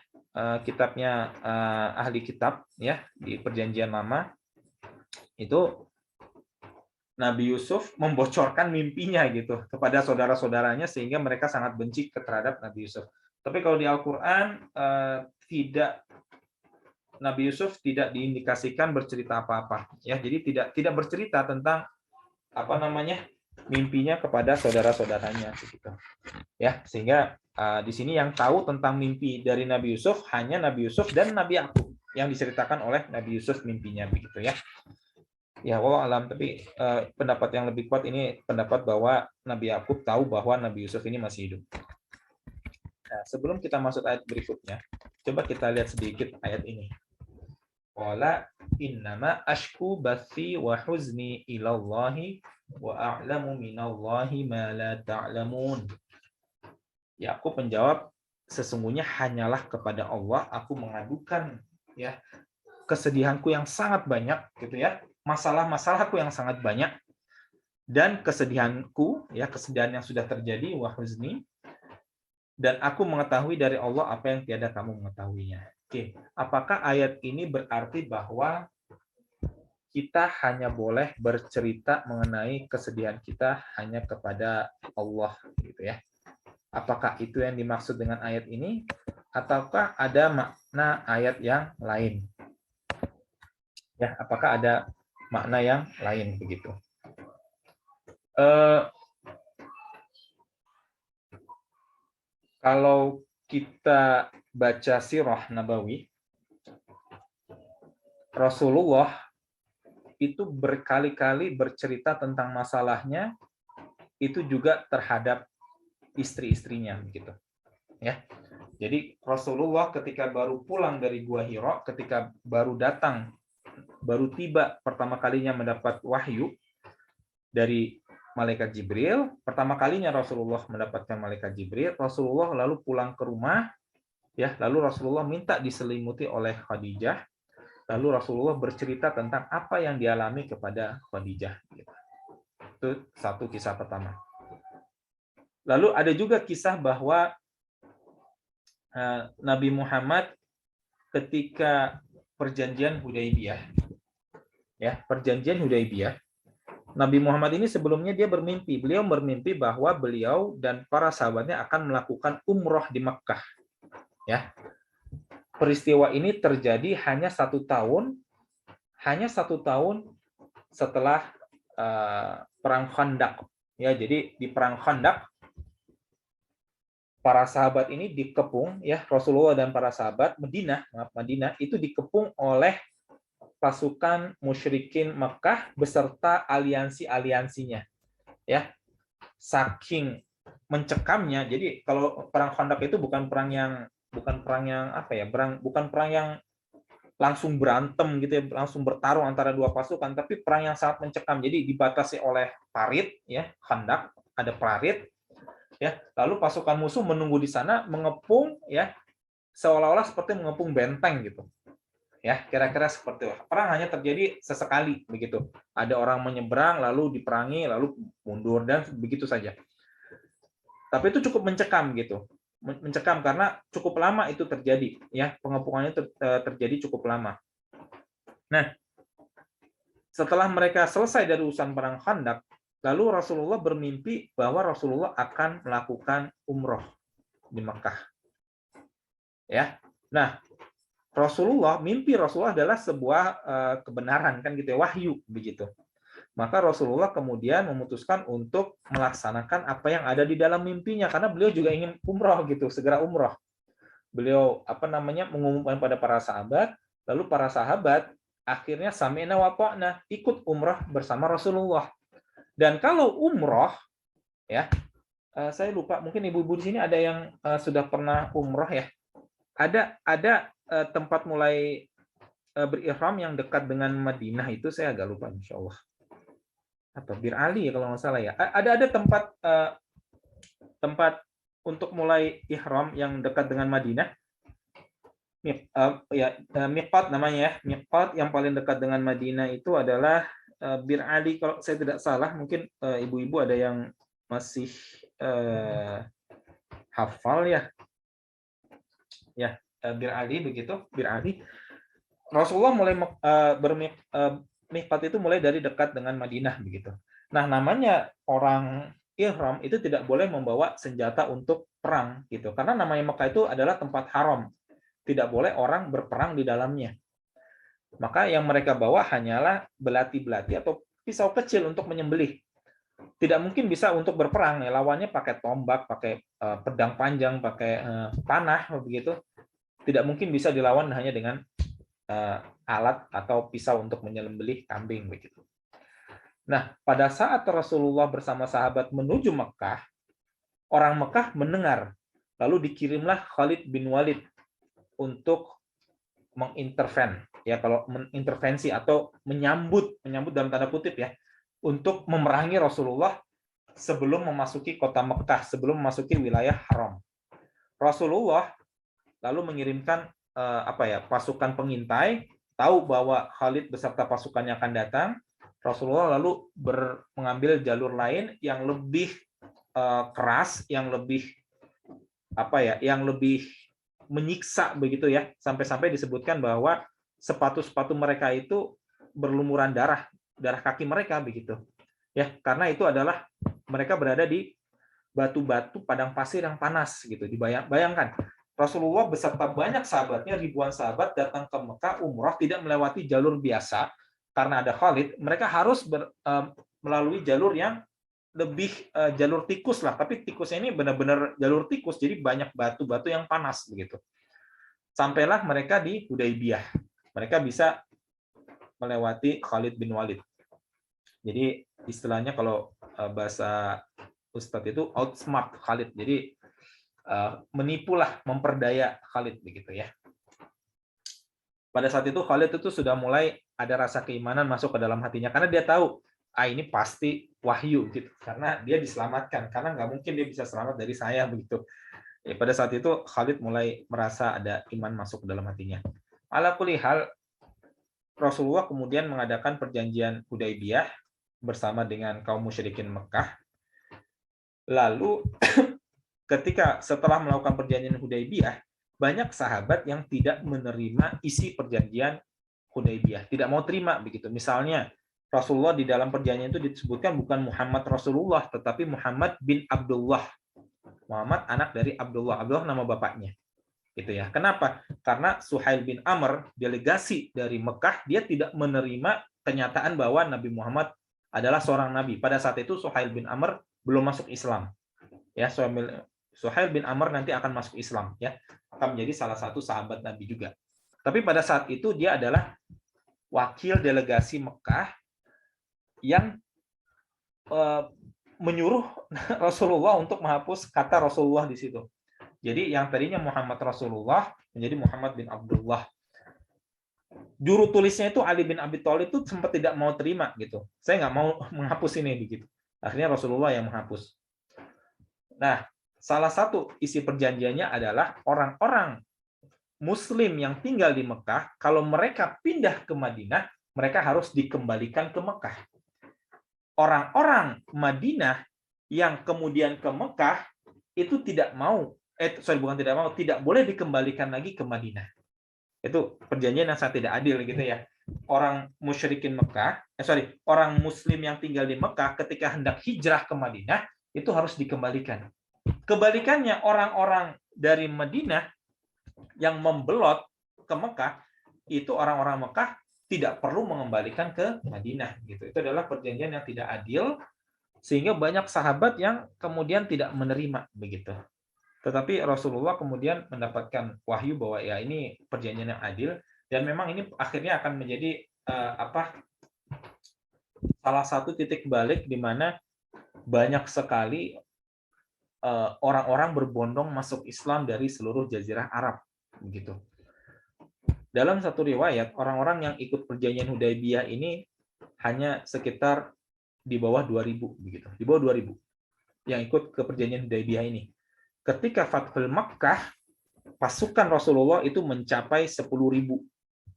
kitabnya ahli kitab ya di Perjanjian Lama. Itu Nabi Yusuf membocorkan mimpinya gitu kepada saudara-saudaranya sehingga mereka sangat benci terhadap Nabi Yusuf. Tapi kalau di Al-Qur'an tidak, Nabi Yusuf tidak diindikasikan bercerita apa-apa ya. Jadi tidak bercerita tentang apa namanya mimpinya kepada saudara-saudaranya gitu. Ya, sehingga di sini yang tahu tentang mimpi dari Nabi Yusuf hanya Nabi Yusuf dan Nabi Yakub yang diceritakan oleh Nabi Yusuf mimpinya begitu ya. Ya, wallahu alam, tapi pendapat yang lebih kuat ini pendapat bahwa Nabi Yakub tahu bahwa Nabi Yusuf ini masih hidup. Nah, sebelum kita masuk ayat berikutnya, coba kita lihat sedikit ayat ini. Qala innama ashku bathi wa huzni ilallahi wa a'lamu minallahi ma la ta'lamun. Yakub menjawab, sesungguhnya hanyalah kepada Allah aku mengadukan ya kesedihanku yang sangat banyak gitu ya. Masalah-masalahku yang sangat banyak dan kesedihanku ya, kesedihan yang sudah terjadi wa huzni, dan aku mengetahui dari Allah apa yang tiada kamu mengetahuinya. Oke, apakah ayat ini berarti bahwa kita hanya boleh bercerita mengenai kesedihan kita hanya kepada Allah gitu ya? Apakah itu yang dimaksud dengan ayat ini ataukah ada makna ayat yang lain? Ya, apakah ada makna yang lain begitu? Kalau kita baca sirah Nabawi, Rasulullah itu berkali-kali bercerita tentang masalahnya itu juga terhadap istri-istrinya begitu. Ya. Jadi Rasulullah ketika baru pulang dari Gua Hira, ketika baru datang baru tiba pertama kalinya mendapat wahyu dari malaikat Jibril, pertama kalinya Rasulullah mendapatkan malaikat Jibril, Rasulullah lalu pulang ke rumah, ya, lalu Rasulullah minta diselimuti oleh Khadijah, lalu Rasulullah bercerita tentang apa yang dialami kepada Khadijah. Itu satu kisah pertama. Lalu ada juga kisah bahwa Nabi Muhammad ketika perjanjian Hudaybiyah, ya, perjanjian Hudaybiyah, Nabi Muhammad ini sebelumnya dia bermimpi. Beliau bermimpi bahwa beliau dan para sahabatnya akan melakukan umroh di Mekkah. Ya, peristiwa ini terjadi hanya 1 tahun setelah perang Khandaq. Ya, jadi di perang Khandaq para sahabat ini dikepung, ya, Rasulullah dan para sahabat Madinah itu dikepung oleh pasukan musyrikin Mekah beserta aliansinya, ya. Saking mencekamnya, jadi kalau perang Khandaq itu bukan perang yang apa ya, bukan perang yang langsung berantem gitu ya, langsung bertarung antara dua pasukan, tapi perang yang sangat mencekam. Jadi dibatasi oleh parit, ya, Khandaq, ada parit, ya, lalu pasukan musuh menunggu di sana mengepung, ya, seolah-olah seperti mengepung benteng gitu, ya, kira-kira seperti itu. Perang hanya terjadi sesekali begitu, ada orang menyeberang lalu diperangi lalu mundur dan begitu saja. Tapi itu cukup mencekam gitu, mencekam karena cukup lama itu terjadi, ya, pengepungannya terjadi cukup lama. Nah, setelah mereka selesai dari urusan perang Khandaq, lalu Rasulullah bermimpi bahwa Rasulullah akan melakukan umroh di Mekah. Ya, nah, mimpi Rasulullah adalah sebuah kebenaran, kan gitu ya, wahyu begitu. Maka Rasulullah kemudian memutuskan untuk melaksanakan apa yang ada di dalam mimpinya karena beliau juga ingin umroh gitu, segera umroh. Beliau mengumumkan pada para sahabat, lalu para sahabat akhirnya sami'na wa ta'na, ikut umroh bersama Rasulullah. Dan kalau umroh, ya, saya lupa, mungkin ibu-ibu di sini ada yang sudah pernah umroh ya. Ada tempat mulai berihram yang dekat dengan Madinah itu, saya agak lupa, insya Allah. Atau Bir Ali ya kalau nggak salah ya. Ada tempat untuk mulai ihram yang dekat dengan Madinah. Miqat namanya ya. Miqat yang paling dekat dengan Madinah itu adalah Bir Ali, kalau saya tidak salah. Mungkin ibu-ibu ada yang masih hafal ya. Ya, Bir Ali begitu, Bir Ali. Rasulullah mulai miqat itu mulai dari dekat dengan Madinah begitu. Nah, namanya orang ihram itu tidak boleh membawa senjata untuk perang gitu. Karena namanya Mekah itu adalah tempat haram. Tidak boleh orang berperang di dalamnya. Maka yang mereka bawa hanyalah belati-belati atau pisau kecil untuk menyembelih. Tidak mungkin bisa untuk berperang, ya, lawannya pakai tombak, pakai pedang panjang, pakai panah begitu. Tidak mungkin bisa dilawan hanya dengan alat atau pisau untuk menyembelih kambing begitu. Nah, pada saat Rasulullah bersama sahabat menuju Mekah, orang Mekah mendengar, lalu dikirimlah Khalid bin Walid untuk menginterven, ya, kalau mengintervensi atau menyambut dalam tanda kutip ya, untuk memerangi Rasulullah sebelum memasuki kota Mekah, sebelum memasuki wilayah haram. Rasulullah lalu mengirimkan pasukan pengintai, tahu bahwa Khalid beserta pasukannya akan datang. Rasulullah lalu mengambil jalur lain yang lebih keras, yang lebih menyiksa begitu ya, sampai-sampai disebutkan bahwa sepatu-sepatu mereka itu berlumuran darah kaki mereka begitu. Ya, karena itu adalah mereka berada di batu-batu padang pasir yang panas gitu. Bayangkan, Rasulullah beserta banyak sahabatnya, ribuan sahabat datang ke Mekah umrah tidak melewati jalur biasa karena ada Khalid, mereka harus melalui jalur yang lebih jalur tikus lah, tapi tikusnya ini benar-benar jalur tikus, jadi banyak batu-batu yang panas begitu. Sampailah mereka di Hudaybiyah, mereka bisa melewati Khalid bin Walid. Jadi istilahnya kalau bahasa Ustadz itu outsmart Khalid, jadi menipulah, memperdaya Khalid begitu ya. Pada saat itu Khalid itu sudah mulai ada rasa keimanan masuk ke dalam hatinya karena dia tahu ini pasti wahyu gitu karena dia diselamatkan karena nggak mungkin dia bisa selamat dari saya begitu. Pada saat itu Khalid mulai merasa ada iman masuk ke dalam hatinya. Ala kulli hal Rasulullah kemudian mengadakan perjanjian Hudaybiyah bersama dengan kaum musyrikin Mekah. Lalu ketika setelah melakukan perjanjian Hudaybiyah, banyak sahabat yang tidak menerima isi perjanjian Hudaybiyah, tidak mau terima begitu. Misalnya Rasulullah di dalam perjanjian itu disebutkan bukan Muhammad Rasulullah, tetapi Muhammad bin Abdullah. Muhammad anak dari Abdullah. Abdullah nama bapaknya. Gitu ya. Kenapa? Karena Suhail bin Amr, delegasi dari Mekah, dia tidak menerima kenyataan bahwa Nabi Muhammad adalah seorang nabi. Pada saat itu Suhail bin Amr belum masuk Islam. Ya, Suhail bin Amr nanti akan masuk Islam ya. Akan menjadi salah satu sahabat Nabi juga. Tapi pada saat itu dia adalah wakil delegasi Mekah yang menyuruh Rasulullah untuk menghapus kata Rasulullah di situ. Jadi yang tadinya Muhammad Rasulullah menjadi Muhammad bin Abdullah. Juru tulisnya itu Ali bin Abi Thalib itu sempat tidak mau terima gitu. Saya nggak mau menghapus ini begitu. Akhirnya Rasulullah yang menghapus. Nah, salah satu isi perjanjiannya adalah orang-orang Muslim yang tinggal di Mekah, kalau mereka pindah ke Madinah, mereka harus dikembalikan ke Mekah. Orang-orang Madinah yang kemudian ke Mekah itu tidak mau, tidak boleh dikembalikan lagi ke Madinah. Itu perjanjian yang sangat tidak adil gitu ya. Orang musyrikin Mekah, orang Muslim yang tinggal di Mekah ketika hendak hijrah ke Madinah itu harus dikembalikan. Kebalikannya orang-orang dari Madinah yang membelot ke Mekah itu orang-orang Mekah tidak perlu mengembalikan ke Madinah gitu. Itu adalah perjanjian yang tidak adil sehingga banyak sahabat yang kemudian tidak menerima begitu. Tetapi Rasulullah kemudian mendapatkan wahyu bahwa ya ini perjanjian yang adil dan memang ini akhirnya akan menjadi salah satu titik balik di mana banyak sekali orang-orang berbondong masuk Islam dari seluruh jazirah Arab begitu. Dalam satu riwayat orang-orang yang ikut perjanjian Hudaybiyah ini hanya sekitar di bawah 2.000 begitu, di bawah 2.000 yang ikut ke perjanjian Hudaybiyah ini. Ketika Fathul Makkah, pasukan Rasulullah itu mencapai 10.000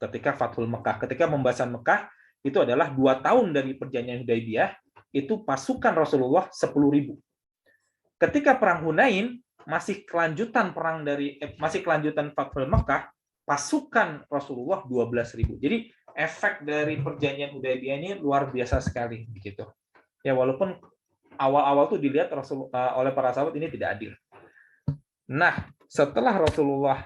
ketika Fathul Makkah. Ketika pembahasan Mekah itu adalah 2 tahun dari perjanjian Hudaybiyah, itu pasukan Rasulullah 10.000. Ketika perang Hunain masih kelanjutan Fathul Makkah, pasukan Rasulullah 12.000. Jadi efek dari perjanjian Hudaybiyah ini luar biasa sekali begitu. Ya walaupun awal-awal tuh dilihat oleh para sahabat ini tidak adil. Nah, setelah Rasulullah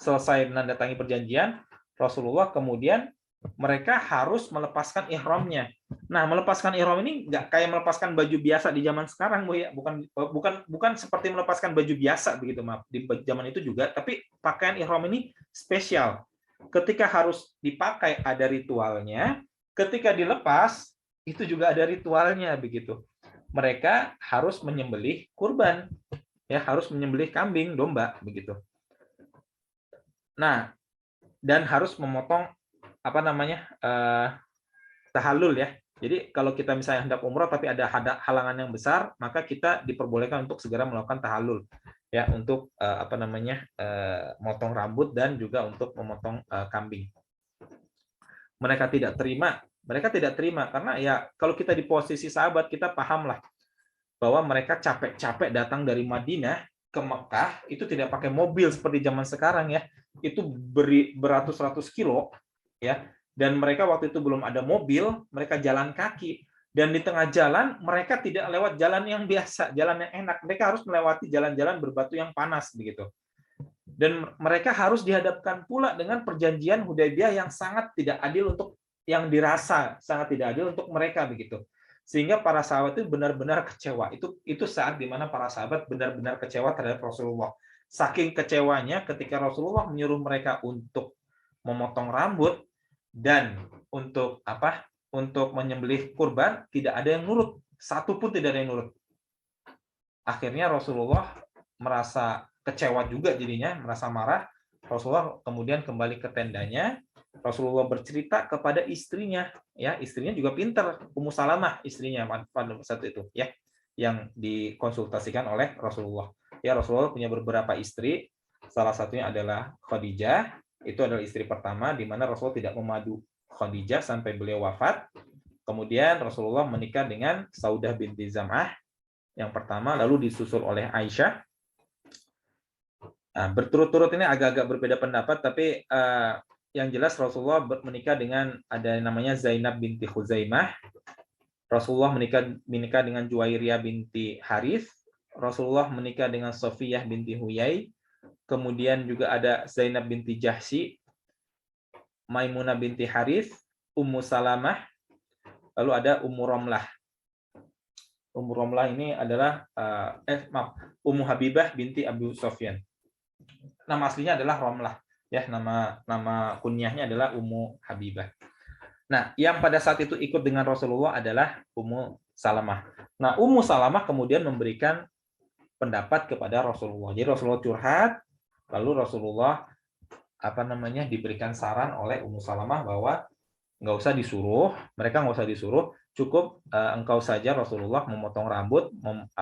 selesai menandatangani perjanjian, Rasulullah kemudian mereka harus melepaskan ihramnya. Nah, melepaskan ihram ini nggak kayak melepaskan baju biasa di zaman sekarang, Bu ya. Bukan seperti melepaskan baju biasa begitu, maaf. Di zaman itu juga, tapi pakaian ihram ini spesial. Ketika harus dipakai ada ritualnya, ketika dilepas itu juga ada ritualnya begitu. Mereka harus menyembelih kurban, ya harus menyembelih kambing, domba begitu. Nah, dan harus memotong tahallul ya. Jadi kalau kita misalnya hendak umroh tapi ada halangan yang besar, maka kita diperbolehkan untuk segera melakukan tahallul ya untuk motong rambut dan juga untuk memotong kambing. Mereka tidak terima karena ya kalau kita di posisi sahabat kita pahamlah bahwa mereka capek-capek datang dari Madinah ke Mekah itu tidak pakai mobil seperti zaman sekarang ya, itu beratus-ratus kilo ya, dan mereka waktu itu belum ada mobil, mereka jalan kaki dan di tengah jalan mereka tidak lewat jalan yang biasa, jalan yang enak, mereka harus melewati jalan-jalan berbatu yang panas begitu. Dan mereka harus dihadapkan pula dengan perjanjian Hudaybiyah yang sangat tidak adil sangat tidak adil untuk mereka begitu. Sehingga para sahabat itu benar-benar kecewa. Itu saat di mana para sahabat benar-benar kecewa terhadap Rasulullah. Saking kecewanya ketika Rasulullah menyuruh mereka untuk memotong rambut dan untuk menyembelih kurban, tidak ada yang nurut. Satu pun tidak ada yang nurut. Akhirnya Rasulullah merasa kecewa juga jadinya, merasa marah. Rasulullah kemudian kembali ke tendanya. Rasulullah bercerita kepada istrinya, ya, istrinya juga pintar, Ummu Salamah istrinya pada saat itu, ya, yang dikonsultasikan oleh Rasulullah. Ya, Rasulullah punya beberapa istri, salah satunya adalah Khadijah, itu adalah istri pertama di mana Rasulullah tidak memadu Khadijah sampai beliau wafat. Kemudian Rasulullah menikah dengan Saudah binti Zam'ah yang pertama, lalu disusul oleh Aisyah. Nah, berturut-turut ini agak-agak berbeda pendapat, tapi yang jelas Rasulullah menikah dengan ada namanya Zainab binti Khuzaimah. Rasulullah menikah dengan Juwairiyah binti Harith. Rasulullah menikah dengan Sofiyah binti Huyai. Kemudian juga ada Zainab binti Jahsy, Maimunah binti Harith, Ummu Salamah, lalu ada Ummu Romlah. Ummu Romlah ini adalah Ummu Habibah binti Abu Sofyan. Nama aslinya adalah Romlah, ya, nama kunyahnya adalah Ummu Habibah. Nah, yang pada saat itu ikut dengan Rasulullah adalah Ummu Salamah. Nah, Ummu Salamah kemudian memberikan pendapat kepada Rasulullah. Jadi Rasulullah curhat, lalu Rasulullah diberikan saran oleh Ummu Salamah bahwa nggak usah disuruh, mereka nggak usah disuruh, cukup engkau saja Rasulullah memotong rambut,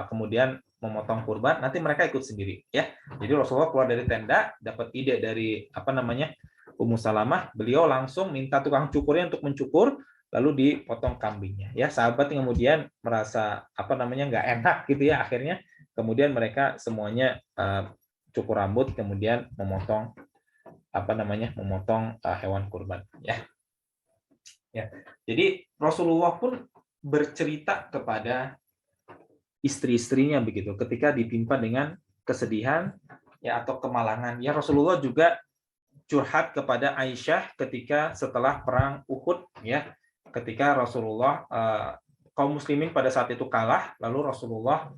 kemudian memotong kurban, nanti mereka ikut sendiri, ya. Jadi Rasulullah keluar dari tenda, dapat ide dari Ummu Salamah, beliau langsung minta tukang cukurnya untuk mencukur, lalu dipotong kambingnya, ya. Sahabat yang kemudian merasa nggak enak gitu ya, akhirnya kemudian mereka semuanya cukur rambut, kemudian memotong hewan kurban, ya. Ya, jadi Rasulullah pun bercerita kepada istri-istrinya begitu ketika ditimpa dengan kesedihan, ya, atau kemalangan. Ya, Rasulullah juga curhat kepada Aisyah ketika setelah perang Uhud, ya, ketika Rasulullah kaum muslimin pada saat itu kalah, lalu Rasulullah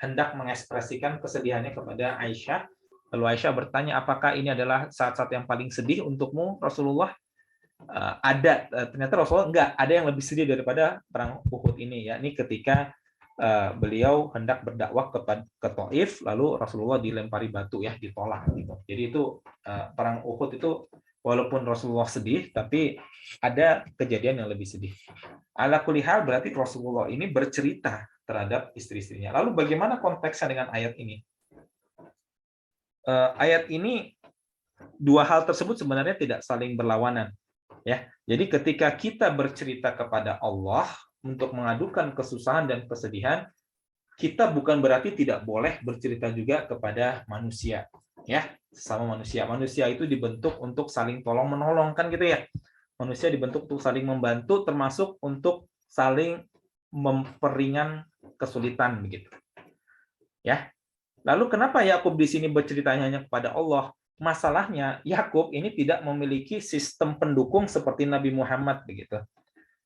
hendak mengekspresikan kesedihannya kepada Aisyah. Lalu Aisyah bertanya, apakah ini adalah saat-saat yang paling sedih untukmu, Rasulullah? Ternyata Rasulullah enggak, ada yang lebih sedih daripada perang Uhud ini, ya. Ini ketika beliau hendak berdakwah ke Taif, lalu Rasulullah dilempari batu, ya, ditolak gitu. Jadi itu perang Uhud itu walaupun Rasulullah sedih, tapi ada kejadian yang lebih sedih. Ala kulli hal berarti Rasulullah ini bercerita terhadap istri-istrinya. Lalu bagaimana konteksnya dengan ayat ini? Ayat ini dua hal tersebut sebenarnya tidak saling berlawanan. Ya, jadi ketika kita bercerita kepada Allah untuk mengadukan kesusahan dan kesedihan, kita bukan berarti tidak boleh bercerita juga kepada manusia, ya, sesama manusia. Manusia itu dibentuk untuk saling tolong menolong, kan gitu ya. Manusia dibentuk untuk saling membantu, termasuk untuk saling memperingan kesulitan begitu. Ya. Lalu kenapa Yakub di sini berceritanya hanya kepada Allah? Masalahnya Yakub ini tidak memiliki sistem pendukung seperti Nabi Muhammad begitu.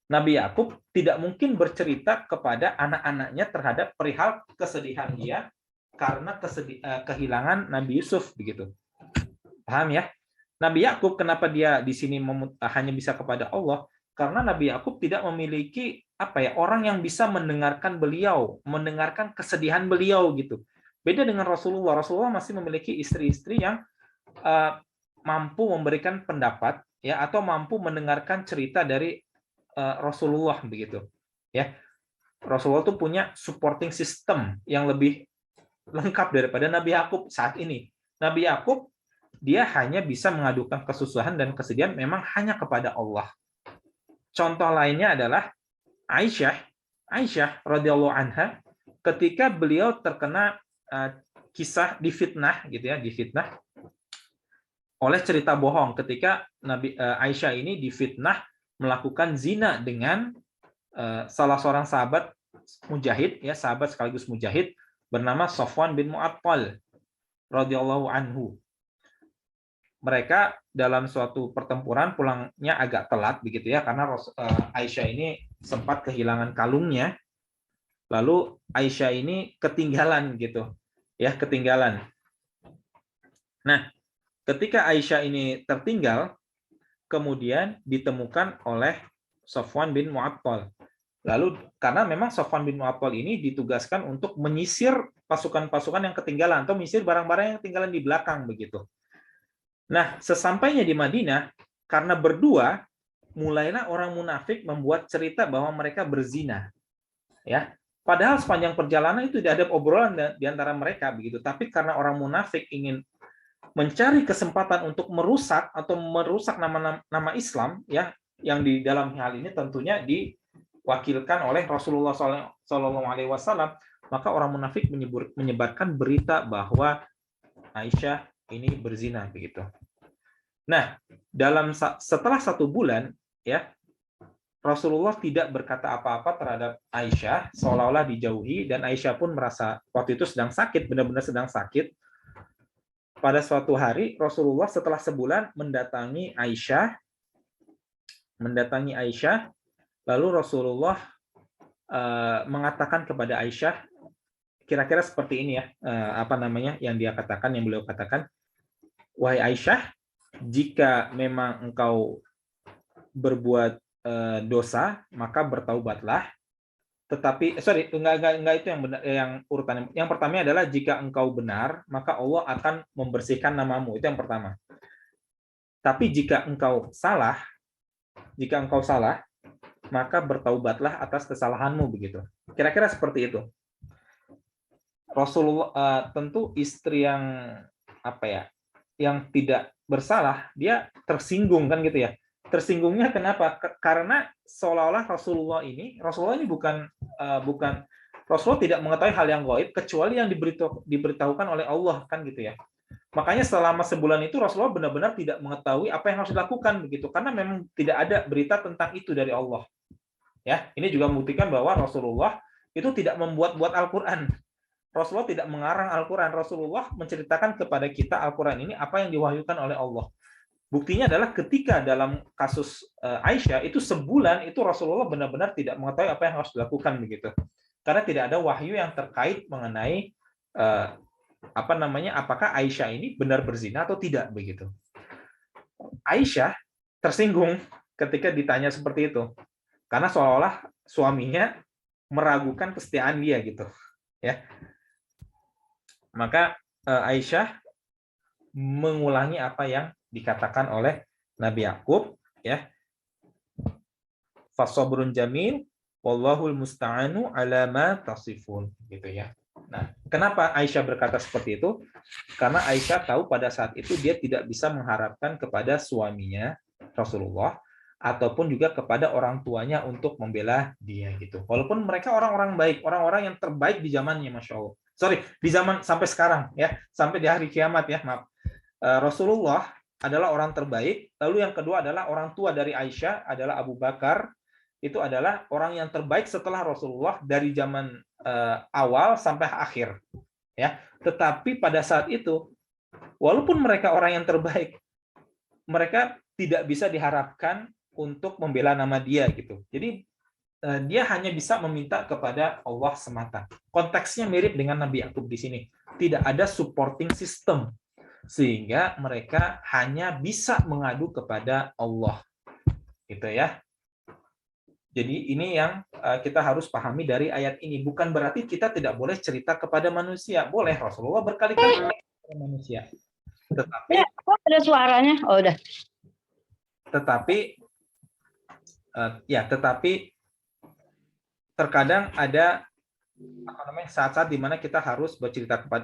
Nabi Yakub tidak mungkin bercerita kepada anak-anaknya terhadap perihal kesedihan dia karena kehilangan Nabi Yusuf begitu. Paham ya? Nabi Yakub kenapa dia di sini hanya bisa kepada Allah? Karena Nabi Yakub tidak memiliki orang yang bisa mendengarkan beliau, mendengarkan kesedihan beliau gitu. Beda dengan Rasulullah. Rasulullah masih memiliki istri-istri yang mampu memberikan pendapat, ya, atau mampu mendengarkan cerita dari Rasulullah begitu, ya. Rasulullah tuh punya supporting system yang lebih lengkap daripada Nabi Yakub saat ini. Nabi Yakub dia hanya bisa mengadukan kesusahan dan kesedihan memang hanya kepada Allah. Contoh lainnya adalah Aisyah radhiyallahu anha, ketika beliau terkena kisah difitnah gitu ya, difitnah oleh cerita bohong ketika Nabi Aisyah ini difitnah melakukan zina dengan salah seorang sahabat mujahid, ya, sahabat sekaligus mujahid bernama Safwan bin Mu'attal radhiyallahu anhu. Mereka dalam suatu pertempuran pulangnya agak telat begitu ya, karena Aisyah ini sempat kehilangan kalungnya. Lalu Aisyah ini ketinggalan gitu, ya, ketinggalan. Nah, ketika Aisyah ini tertinggal, kemudian ditemukan oleh Safwan bin Mu'attal. Lalu karena memang Safwan bin Mu'attal ini ditugaskan untuk menyisir pasukan-pasukan yang ketinggalan atau menyisir barang-barang yang ketinggalan di belakang begitu. Nah, sesampainya di Madinah, karena berdua, mulailah orang munafik membuat cerita bahwa mereka berzina. Ya, padahal sepanjang perjalanan itu tidak ada obrolan di antara mereka begitu. Tapi karena orang munafik ingin mencari kesempatan untuk merusak atau merusak nama Islam, ya, yang di dalam hal ini tentunya diwakilkan oleh Rasulullah SAW, maka orang munafik menyebarkan berita bahwa Aisyah ini berzina begitu. Nah, setelah 1 bulan, ya, Rasulullah tidak berkata apa-apa terhadap Aisyah, seolah-olah dijauhi, dan Aisyah pun merasa waktu itu sedang sakit, benar-benar sedang sakit. Pada suatu hari, Rasulullah setelah sebulan mendatangi Aisyah, lalu Rasulullah mengatakan kepada Aisyah, kira-kira seperti ini ya, yang beliau katakan, wahai Aisyah, jika memang engkau berbuat dosa, maka bertaubatlah. Tetapi enggak itu yang benar, yang urutan yang pertama adalah jika engkau benar, maka Allah akan membersihkan namamu. Itu yang pertama. Tapi jika engkau salah, maka bertaubatlah atas kesalahanmu begitu. Kira-kira seperti itu. Rasulullah tentu istri yang yang tidak bersalah, dia tersinggung kan gitu ya. Tersinggungnya kenapa? Karena seolah-olah Rasulullah ini bukan Rasulullah tidak mengetahui hal yang gaib kecuali yang diberitahukan oleh Allah kan gitu ya. Makanya selama sebulan itu Rasulullah benar-benar tidak mengetahui apa yang harus dilakukan begitu, karena memang tidak ada berita tentang itu dari Allah. Ya, ini juga membuktikan bahwa Rasulullah itu tidak membuat-buat Al-Qur'an. Rasulullah tidak mengarang Al-Qur'an. Rasulullah menceritakan kepada kita Al-Qur'an ini apa yang diwahyukan oleh Allah. Buktinya adalah ketika dalam kasus Aisyah itu sebulan itu Rasulullah benar-benar tidak mengetahui apa yang harus dilakukan begitu. Karena tidak ada wahyu yang terkait mengenai apakah Aisyah ini benar berzina atau tidak begitu. Aisyah tersinggung ketika ditanya seperti itu. Karena seolah-olah suaminya meragukan kesetiaan dia gitu. Ya. Maka Aisyah mengulangi apa yang dikatakan oleh Nabi Yakub, ya, fasabrun jamil wallahul musta'anu ala ma tasifun, gitu ya. Nah, kenapa Aisyah berkata seperti itu? Karena Aisyah tahu pada saat itu dia tidak bisa mengharapkan kepada suaminya Rasulullah ataupun juga kepada orang tuanya untuk membela dia gitu. Walaupun mereka orang-orang baik, orang-orang yang terbaik di zamannya, Masya Allah. Di zaman sampai sekarang ya, sampai di hari kiamat ya, maaf. Rasulullah adalah orang terbaik, lalu yang kedua adalah orang tua dari Aisyah adalah Abu Bakar, itu adalah orang yang terbaik setelah Rasulullah dari zaman awal sampai akhir. Ya, tetapi pada saat itu, walaupun mereka orang yang terbaik, mereka tidak bisa diharapkan untuk membela nama dia gitu. Jadi dia hanya bisa meminta kepada Allah semata. Konteksnya mirip dengan Nabi Yakub di sini. Tidak ada supporting system. Sehingga mereka hanya bisa mengadu kepada Allah, gitu ya. Jadi ini yang kita harus pahami dari ayat ini. Bukan berarti kita tidak boleh cerita kepada manusia. Boleh, Rasulullah berkali-kali kepada manusia. Tetapi ya, kok ada suaranya? Oh, udah. Tetapi terkadang ada saat-saat di mana kita harus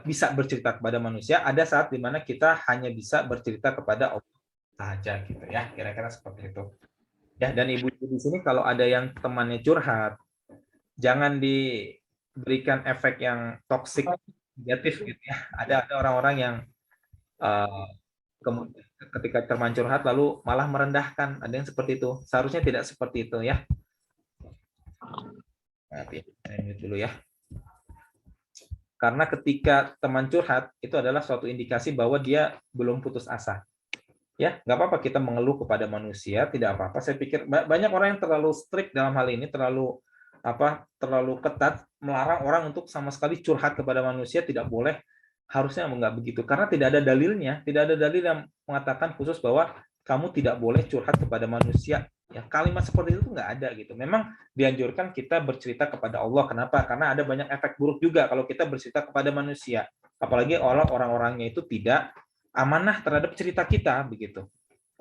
bisa bercerita kepada manusia, ada saat di mana kita hanya bisa bercerita kepada Allah saja gitu ya, kira-kira seperti itu. Ya, dan ibu-ibu di sini kalau ada yang temannya curhat, jangan diberikan efek yang toksik negatif gitu ya. Ada orang-orang yang ketika teman curhat lalu malah merendahkan, ada yang seperti itu. Seharusnya tidak seperti itu ya. Nanti ini dulu ya. Karena ketika teman curhat itu adalah suatu indikasi bahwa dia belum putus asa. Ya, nggak apa-apa kita mengeluh kepada manusia, tidak apa-apa. Saya pikir banyak orang yang terlalu strict dalam hal ini, terlalu ketat, melarang orang untuk sama sekali curhat kepada manusia, tidak boleh. Harusnya nggak begitu, karena tidak ada dalilnya, tidak ada dalil yang mengatakan khusus bahwa kamu tidak boleh curhat kepada manusia, Ya, kalimat seperti itu nggak ada gitu. Memang dianjurkan kita bercerita kepada Allah. Kenapa? Karena ada banyak efek buruk juga kalau kita bercerita kepada manusia. Apalagi orang-orangnya itu tidak amanah terhadap cerita kita begitu.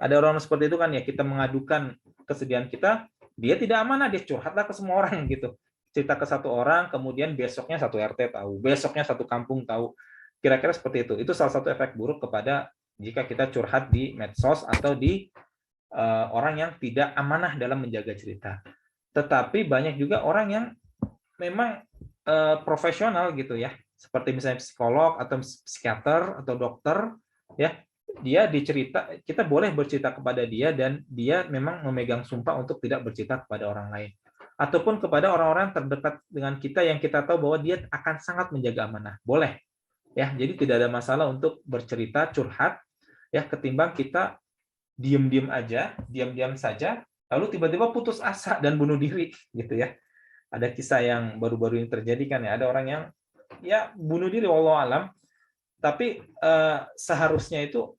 Ada orang seperti itu kan ya, kita mengadukan kesedihan kita, dia tidak amanah, dia curhatlah ke semua orang gitu. Cerita ke satu orang, kemudian besoknya satu RT tahu, besoknya satu kampung tahu. Kira-kira seperti itu. Itu salah satu efek buruk kepada jika kita curhat di medsos atau di orang yang tidak amanah dalam menjaga cerita. Tetapi banyak juga orang yang memang profesional gitu ya, seperti misalnya psikolog atau psikiater atau dokter ya, dia dicerita, kita boleh bercerita kepada dia dan dia memang memegang sumpah untuk tidak bercerita kepada orang lain ataupun kepada orang-orang terdekat dengan kita yang kita tahu bahwa dia akan sangat menjaga amanah. Boleh ya, jadi tidak ada masalah untuk bercerita curhat ya, ketimbang kita diam-diam saja, lalu tiba-tiba putus asa dan bunuh diri gitu ya. Ada kisah yang baru-baru ini terjadi kan ya, ada orang yang ya bunuh diri wallahu alam, tapi seharusnya itu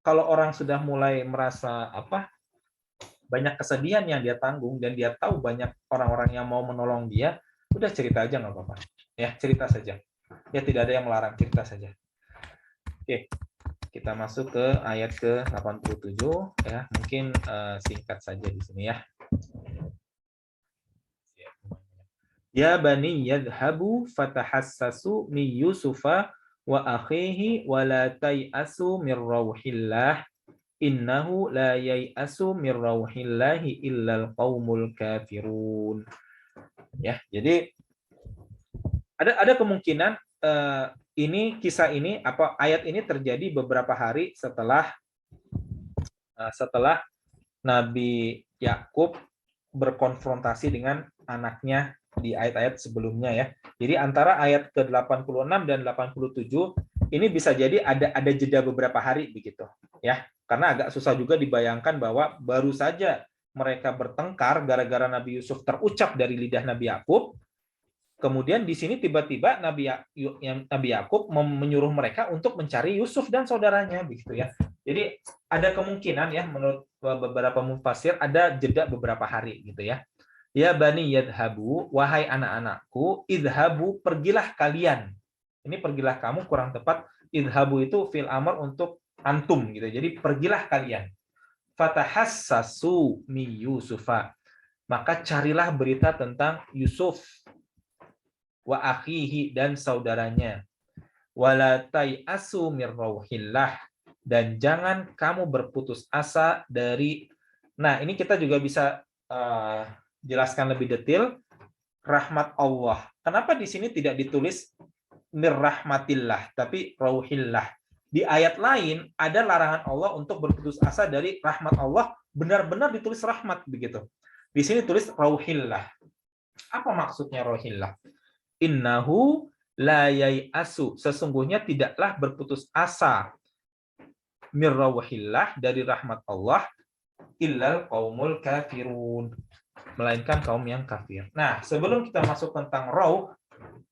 kalau orang sudah mulai merasa banyak kesedihan yang dia tanggung dan dia tahu banyak orang-orang yang mau menolong dia, udah cerita aja nggak apa-apa. Ya, cerita saja. Ya tidak ada yang melarang, cerita saja. Oke. Kita masuk ke ayat ke-87 ya. Mungkin singkat saja di sini ya. Ya bani yadhhabu fatahassasu min Yusufa wa akhihi wa la tay'asu mir rauhillah innahu la yai'asu mir rauhillahi illal qaumul kafirun. Ya, jadi ada kemungkinan kisah ini ayat ini terjadi beberapa hari setelah Nabi Yakub berkonfrontasi dengan anaknya di ayat-ayat sebelumnya ya. Jadi antara ayat ke-86 dan 87 ini bisa jadi ada jeda beberapa hari begitu ya. Karena agak susah juga dibayangkan bahwa baru saja mereka bertengkar gara-gara Nabi Yusuf terucap dari lidah Nabi Yakub. Kemudian di sini tiba-tiba Nabi Yakub menyuruh mereka untuk mencari Yusuf dan saudaranya begitu ya. Jadi ada kemungkinan ya menurut beberapa mufassir ada jeda beberapa hari gitu ya. Ya bani yadhabu, wahai anak-anakku, idhabu, pergilah kalian. Ini pergilah kamu kurang tepat, idhabu itu fil amr untuk antum gitu. Jadi pergilah kalian. Fatahassasu mi Yusufa. Maka carilah berita tentang Yusuf wa akhihi dan saudaranya. Wala tai'asu mir rauhillah, dan jangan kamu berputus asa dari. Nah, ini kita juga bisa jelaskan lebih detail rahmat Allah. Kenapa di sini tidak ditulis mir rahmatillah tapi rauhillah? Di ayat lain ada larangan Allah untuk berputus asa dari rahmat Allah, benar-benar ditulis rahmat begitu. Di sini tulis rauhillah. Apa maksudnya rauhillah? Innahu la yai'asu, sesungguhnya tidaklah berputus asa mir rauhillah, dari rahmat Allah, illal qaumul kafirun, melainkan kaum yang kafir. Nah, sebelum kita masuk tentang rauh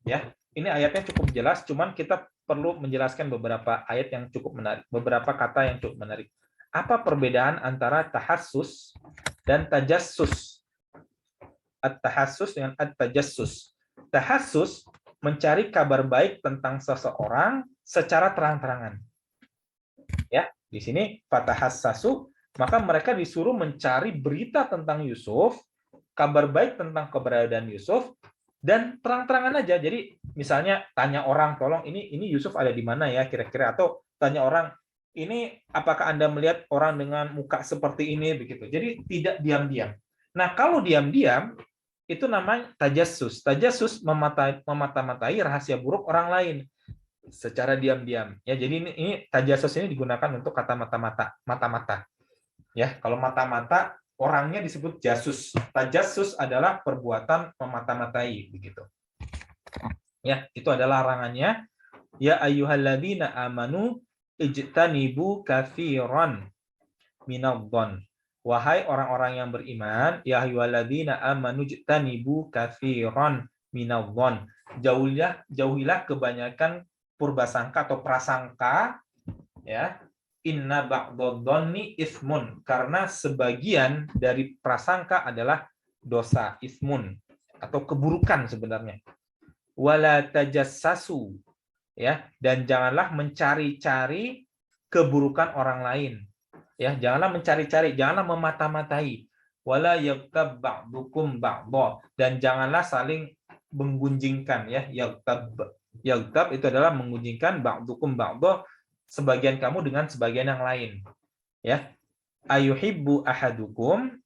ya, ini ayatnya cukup jelas, cuman kita perlu menjelaskan beberapa ayat yang cukup menarik, beberapa kata yang cukup menarik. Apa perbedaan antara tahassus dan tajassus? At-tahassus dengan at-tajassus. Tahassus mencari kabar baik tentang seseorang secara terang-terangan. Ya, di sini fatahassasu, maka mereka disuruh mencari berita tentang Yusuf, kabar baik tentang keberadaan Yusuf, dan terang-terangan aja. Jadi misalnya tanya orang, tolong ini Yusuf ada di mana ya kira-kira, atau tanya orang, ini apakah Anda melihat orang dengan muka seperti ini begitu. Jadi tidak diam-diam. Nah, kalau diam-diam itu namanya tajassus. Tajassus memata-matai rahasia buruk orang lain secara diam-diam. Ya, jadi ini tajassus ini digunakan untuk kata mata-mata. Ya, kalau mata-mata orangnya disebut jasus. Tajassus adalah perbuatan memata-matai begitu. Ya, itu adalah larangannya. Ya ayyuhalladzina amanu ijtanibu katsiran minadh-dhon. Wahai orang-orang yang beriman, ya ayyuhalladzina amanu ijtanibu katsiran minadh-dhon. Jauhilah kebanyakan purbasangka atau prasangka ya, inna ba'dadh-dhanni ismun, karena sebagian dari prasangka adalah dosa, ismun atau keburukan sebenarnya. Wala tajassasu, ya, dan janganlah mencari-cari keburukan orang lain. Ya, janganlah mencari-cari, janganlah memata-matai. Wala yaghtab ba'dukum ba'dha, dan janganlah saling menggunjingkan, ya. Yaghtab itu adalah menggunjingkan, ba'dukum ba'dha, sebagian kamu dengan sebagian yang lain. Ya. Ayuhibbu ahadukum,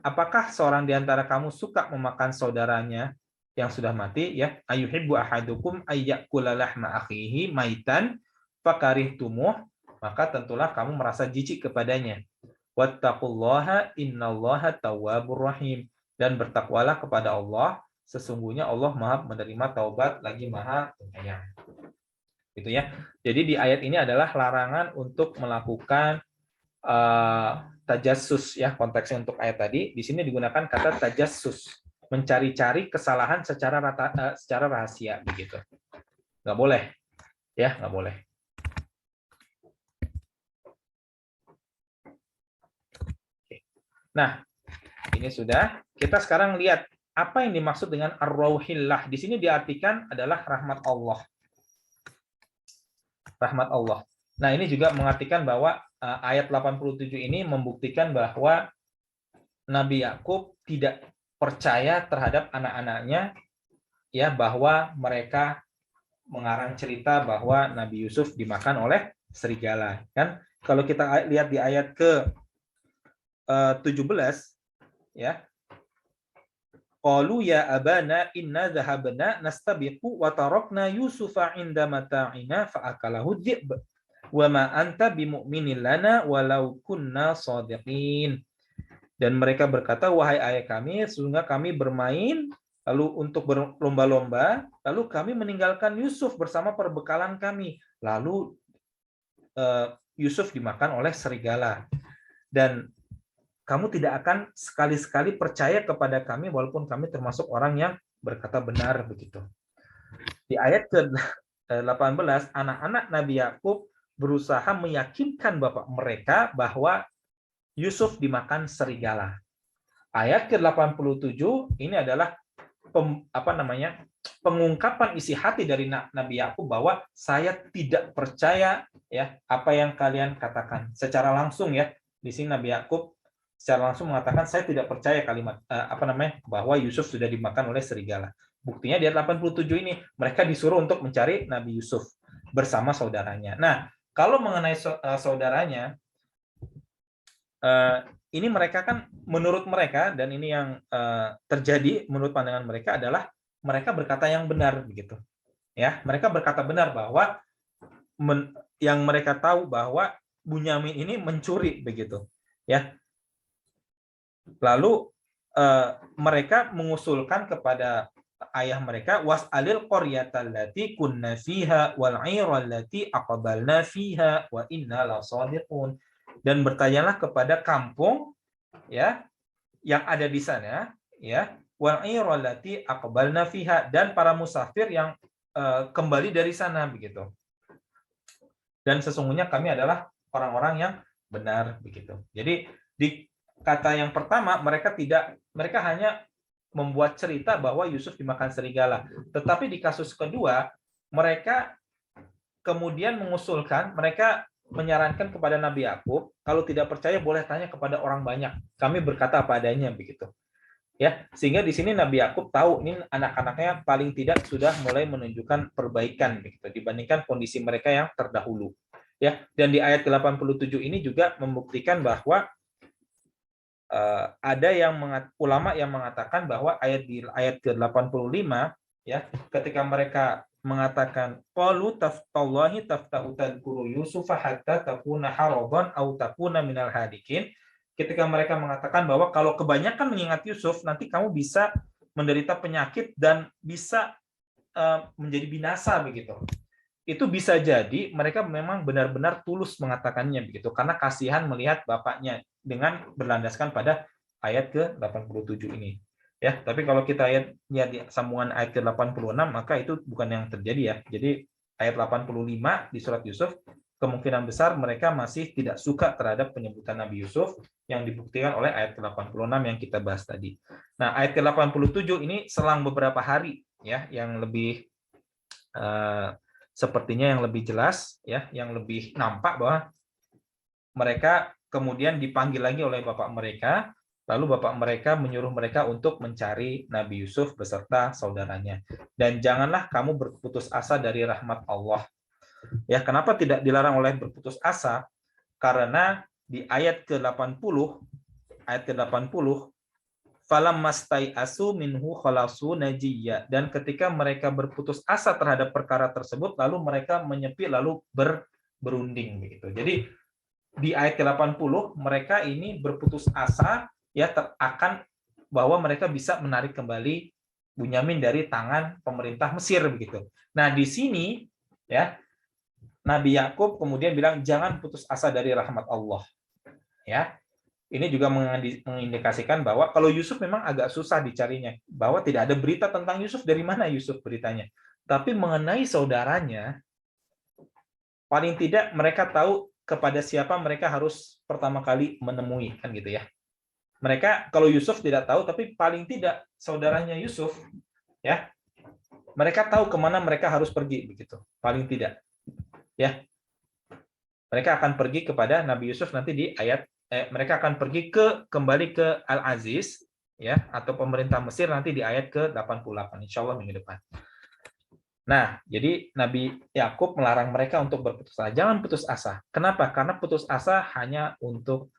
apakah seorang di antara kamu suka memakan saudaranya yang sudah mati, ya. Ayuhibbu ahadukum ayyakula lahma akhihi maitan fakarihtumuh, maka tentulah kamu merasa jijik kepadanya. Wattaqullaha innallaha tawwabur rahim, dan bertakwalah kepada Allah, sesungguhnya Allah Maha menerima taubat lagi Maha Penyayang. Gitu ya. Jadi di ayat ini adalah larangan untuk melakukan tajassus, ya, konteksnya untuk ayat tadi. Di sini digunakan kata tajassus, mencari-cari kesalahan secara rahasia begitu. Nggak boleh, ya, nggak boleh. Nah, ini sudah. Kita sekarang lihat apa yang dimaksud dengan ar-rauhillah. Di sini diartikan adalah rahmat Allah. Rahmat Allah. Nah, ini juga mengartikan bahwa ayat 87 ini membuktikan bahwa Nabi Yakub tidak percaya terhadap anak-anaknya, ya, bahwa mereka mengarang cerita bahwa Nabi Yusuf dimakan oleh serigala. Kan kalau kita lihat di ayat ke 17, ya, qalu ya abana inna dhahabna nastabiqu wa tarakna yusufa inda mata'ina fa akalahu dhi'b wa ma anta bimu'minin lana walau kunna shadiqin. Dan mereka berkata, wahai ayah kami, sesungguhnya kami bermain lalu untuk berlomba-lomba, lalu kami meninggalkan Yusuf bersama perbekalan kami, lalu Yusuf dimakan oleh serigala. Dan kamu tidak akan sekali-sekali percaya kepada kami walaupun kami termasuk orang yang berkata benar begitu. Di ayat ke-18, anak-anak Nabi Yakub berusaha meyakinkan bapak mereka bahwa Yusuf dimakan serigala. Ayat ke-87 ini adalah pengungkapan isi hati dari Nabi Yakub bahwa saya tidak percaya, ya, apa yang kalian katakan. Secara langsung, ya, di sini Nabi Yakub secara langsung mengatakan saya tidak percaya kalimat bahwa Yusuf sudah dimakan oleh serigala. Buktinya di ayat 87 ini mereka disuruh untuk mencari Nabi Yusuf bersama saudaranya. Nah, kalau mengenai saudaranya, ini mereka kan menurut mereka, dan ini yang terjadi menurut pandangan mereka adalah mereka berkata yang benar begitu. Ya, mereka berkata benar bahwa yang mereka tahu bahwa Bunyamin ini mencuri begitu. Ya. Lalu mereka mengusulkan kepada ayah mereka, was'alil qaryatal lati kunna fiha wal 'iral lati aqbalna fiha wa inna lasadiqun. Dan bertanyalah kepada kampung, ya, yang ada di sana, ya, wal 'iral lati aqbalna fiha, dan para musafir yang kembali dari sana begitu. Dan sesungguhnya kami adalah orang-orang yang benar begitu. Jadi di kata yang pertama mereka hanya membuat cerita bahwa Yusuf dimakan serigala. Tetapi di kasus kedua mereka kemudian mereka menyarankan kepada Nabi Yakub, kalau tidak percaya boleh tanya kepada orang banyak. Kami berkata apa adanya begitu. Ya, sehingga di sini Nabi Yakub tahu ini anak-anaknya paling tidak sudah mulai menunjukkan perbaikan begitu dibandingkan kondisi mereka yang terdahulu. Ya, dan di ayat ke-87 ini juga membuktikan bahwa ada ulama yang mengatakan bahwa ayat ke-85, ya, ketika mereka mengatakan qalu taftallahi tafta'u tadhkuru yusufa hatta takuna haraban aw takuna minal hadikin, ketika mereka mengatakan bahwa kalau kebanyakan mengingat Yusuf nanti kamu bisa menderita penyakit dan bisa menjadi binasa begitu. Itu bisa jadi mereka memang benar-benar tulus mengatakannya begitu karena kasihan melihat bapaknya, dengan berlandaskan pada ayat ke-87 ini. Ya, tapi kalau kita lihat di sambungan ayat ke-86 maka itu bukan yang terjadi, ya. Jadi ayat 85 di surat Yusuf kemungkinan besar mereka masih tidak suka terhadap penyebutan Nabi Yusuf yang dibuktikan oleh ayat ke-86 yang kita bahas tadi. Nah, ayat ke-87 ini selang beberapa hari ya, yang lebih sepertinya yang lebih jelas ya, yang lebih nampak bahwa mereka kemudian dipanggil lagi oleh bapak mereka, lalu bapak mereka menyuruh mereka untuk mencari Nabi Yusuf beserta saudaranya. Dan janganlah kamu berputus asa dari rahmat Allah. Ya, kenapa tidak dilarang oleh berputus asa? Karena di ayat ke-80, falam mastai asu minhu khalasu najiyya, dan ketika mereka berputus asa terhadap perkara tersebut, lalu mereka menyepi lalu berunding begitu. Jadi di ayat ke-80 mereka ini berputus asa ya akan bahwa mereka bisa menarik kembali Bunyamin dari tangan pemerintah Mesir begitu. Nah, di sini ya Nabi Yakub kemudian bilang jangan putus asa dari rahmat Allah. Ya. Ini juga mengindikasikan bahwa kalau Yusuf memang agak susah dicarinya, bahwa tidak ada berita tentang Yusuf, dari mana Yusuf beritanya. Tapi mengenai saudaranya, paling tidak mereka tahu kepada siapa mereka harus pertama kali menemui, kan gitu ya. Mereka kalau Yusuf tidak tahu, tapi paling tidak saudaranya Yusuf, ya, mereka tahu kemana mereka harus pergi begitu, paling tidak. Ya, mereka akan pergi kepada Nabi Yusuf nanti di ayat mereka akan pergi kembali ke Al-Aziz ya, atau pemerintah Mesir nanti di ayat ke-88 insyaallah minggu depan. Nah, jadi Nabi Yakub melarang mereka untuk berputus asa. Jangan putus asa. Kenapa? Karena putus asa hanya untuk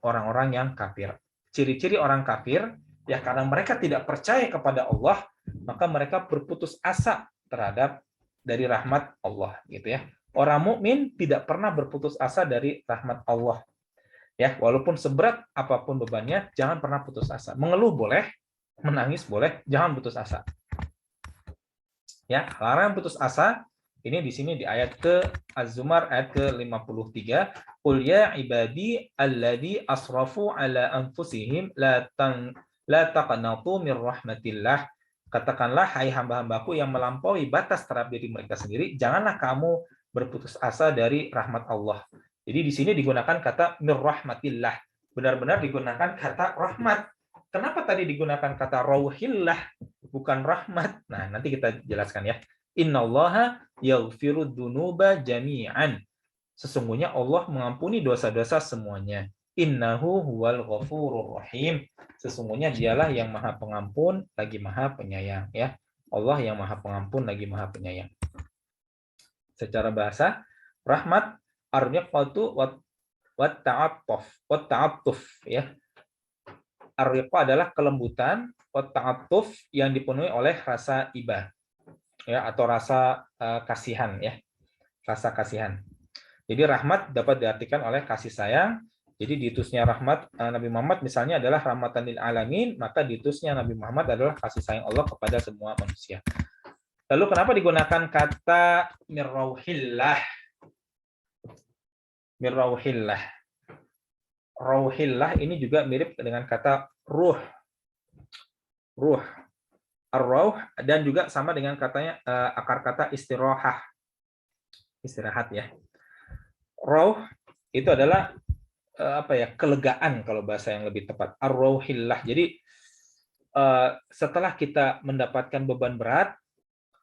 orang-orang yang kafir. Ciri-ciri orang kafir ya karena mereka tidak percaya kepada Allah, maka mereka berputus asa terhadap dari rahmat Allah gitu ya. Orang mukmin tidak pernah berputus asa dari rahmat Allah. Ya, walaupun seberat apapun bebannya, jangan pernah putus asa. Mengeluh boleh, menangis boleh, jangan putus asa. Ya, larangan putus asa ini di sini di ayat ke Az-Zumar ayat ke-53, qul ya ibadi alladzi asrafu ala anfusihim la taqnatu mir rahmatillah. Katakanlah hai hamba-hambaku yang melampaui batas terhadap diri mereka sendiri, janganlah kamu berputus asa dari rahmat Allah. Jadi di sini digunakan kata mir rahmatillah. Benar-benar digunakan kata rahmat. Kenapa tadi digunakan kata rauhillah bukan rahmat? Nah, nanti kita jelaskan ya. Innallaha yaghfirud dzunuba jami'an. Sesungguhnya Allah mengampuni dosa-dosa semuanya. Innahu huwal ghafurur rahim. Sesungguhnya dialah yang Maha Pengampun lagi Maha Penyayang ya. Allah yang Maha Pengampun lagi Maha Penyayang. Secara bahasa, rahmat ar-riqatu wat ta'attuf ya. Ar-riqa adalah kelembutan, wat ta'attuf yang dipenuhi oleh rasa iba ya, atau rasa kasihan ya. Rasa kasihan. Jadi rahmat dapat diartikan oleh kasih sayang. Jadi diutusnya rahmat Nabi Muhammad misalnya adalah rahmatan lil alamin, maka diutusnya Nabi Muhammad adalah kasih sayang Allah kepada semua manusia. Lalu kenapa digunakan kata mirrauhillah? Mirrauhillah. Rauhillah ini juga mirip dengan kata ruh. Ruh. Ar-rauh dan juga sama dengan katanya akar kata istirahah. Istirahat ya. Rauh itu adalah kelegaan kalau bahasa yang lebih tepat. Ar-rauhillah. Jadi setelah kita mendapatkan beban berat,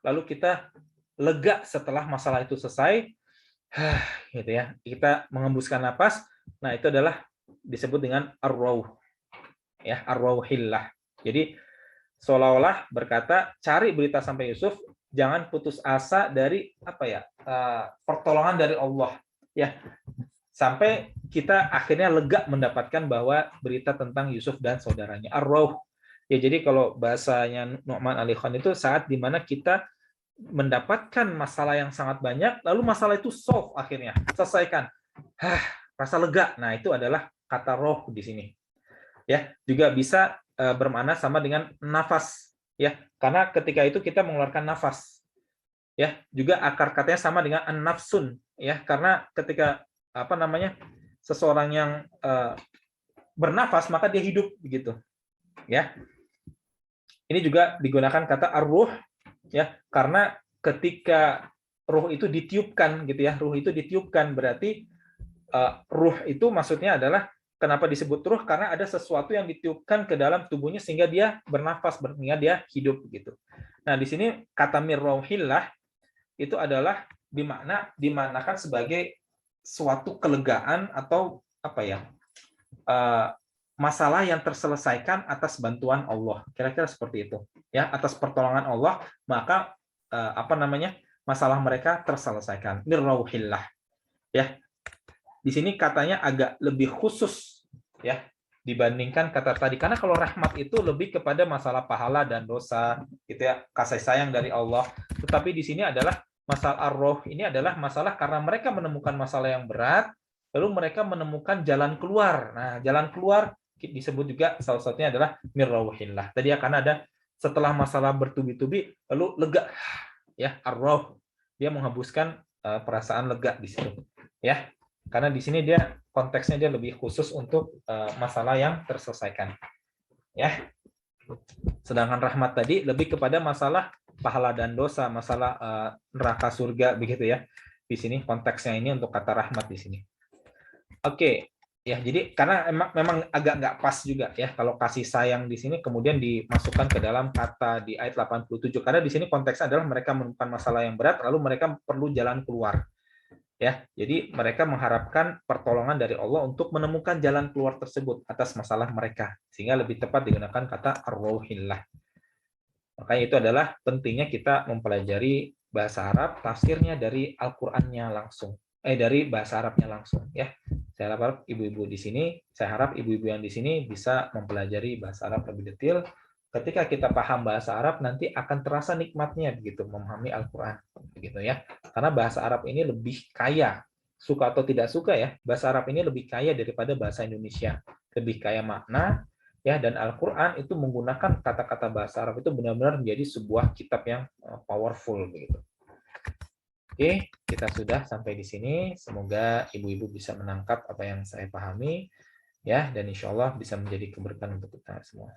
lalu kita lega setelah masalah itu selesai, gitu ya. Kita mengembuskan napas. Nah, itu adalah disebut dengan ar-rauh. Ya, ar-rauhillah. Jadi seolah-olah berkata, cari berita sampai Yusuf, jangan putus asa dari pertolongan dari Allah. Ya, sampai kita akhirnya lega mendapatkan bahwa berita tentang Yusuf dan saudaranya. Ar-rauh. Ya, jadi kalau bahasanya Nu'man Ali Khan itu saat dimana kita mendapatkan masalah yang sangat banyak, lalu masalah itu solve akhirnya, selesaikan. Rasa lega. Nah, itu adalah kata roh di sini. Ya, juga bisa bermakna sama dengan nafas, ya. Karena ketika itu kita mengeluarkan nafas. Ya, juga akar katanya sama dengan an-nafsun, ya. Karena ketika seseorang yang bernafas maka dia hidup begitu. Ya. Ini juga digunakan kata ar-ruh ya, karena ketika ruh itu ditiupkan gitu ya. Ruh itu ditiupkan berarti ruh itu maksudnya adalah kenapa disebut ruh, karena ada sesuatu yang ditiupkan ke dalam tubuhnya sehingga dia bernafas, sehingga dia hidup gitu. Nah, di sini kata mir rauhillah itu adalah dimanakan sebagai suatu kelegaan atau apa ya, masalah yang terselesaikan atas bantuan Allah, kira-kira seperti itu ya, atas pertolongan Allah, maka masalah mereka terselesaikan. Mir rauhillah ya. Di sini katanya agak lebih khusus ya dibandingkan kata tadi, karena kalau rahmat itu lebih kepada masalah pahala dan dosa gitu ya, kasih sayang dari Allah. Tetapi di sini adalah masalah ar-roh, ini adalah masalah karena mereka menemukan masalah yang berat, lalu mereka menemukan jalan keluar. Nah, jalan keluar disebut juga salah satunya adalah mir rauhillah. Tadi akan ada setelah masalah bertubi-tubi lalu lega ya, ar-roh, dia menghembuskan perasaan lega di situ ya. Karena di sini dia konteksnya dia lebih khusus untuk masalah yang terselesaikan. Ya. Sedangkan rahmat tadi lebih kepada masalah pahala dan dosa, masalah neraka surga begitu ya. Di sini konteksnya ini untuk kata rahmat di sini. Oke. Ya, jadi karena memang agak nggak pas juga ya kalau kasih sayang di sini kemudian dimasukkan ke dalam kata di ayat 87, karena di sini konteksnya adalah mereka menemukan masalah yang berat lalu mereka perlu jalan keluar. Ya, jadi mereka mengharapkan pertolongan dari Allah untuk menemukan jalan keluar tersebut atas masalah mereka, sehingga lebih tepat digunakan kata ar-rauhillah. Makanya itu adalah pentingnya kita mempelajari bahasa Arab, tafsirnya dari Al-Qur'annya langsung, dari bahasa Arabnya langsung ya. Saya harap ibu-ibu di sini, saya harap ibu-ibu yang di sini bisa mempelajari bahasa Arab lebih detail. Ketika kita paham bahasa Arab, nanti akan terasa nikmatnya begitu memahami Al-Qur'an begitu ya. Karena bahasa Arab ini lebih kaya, suka atau tidak suka ya, bahasa Arab ini lebih kaya daripada bahasa Indonesia, lebih kaya makna ya, dan Al-Qur'an itu menggunakan kata-kata bahasa Arab itu benar-benar menjadi sebuah kitab yang powerful begitu. Oke, kita sudah sampai di sini. Semoga ibu-ibu bisa menangkap apa yang saya pahami ya, dan insya Allah bisa menjadi keberkahan untuk kita semua.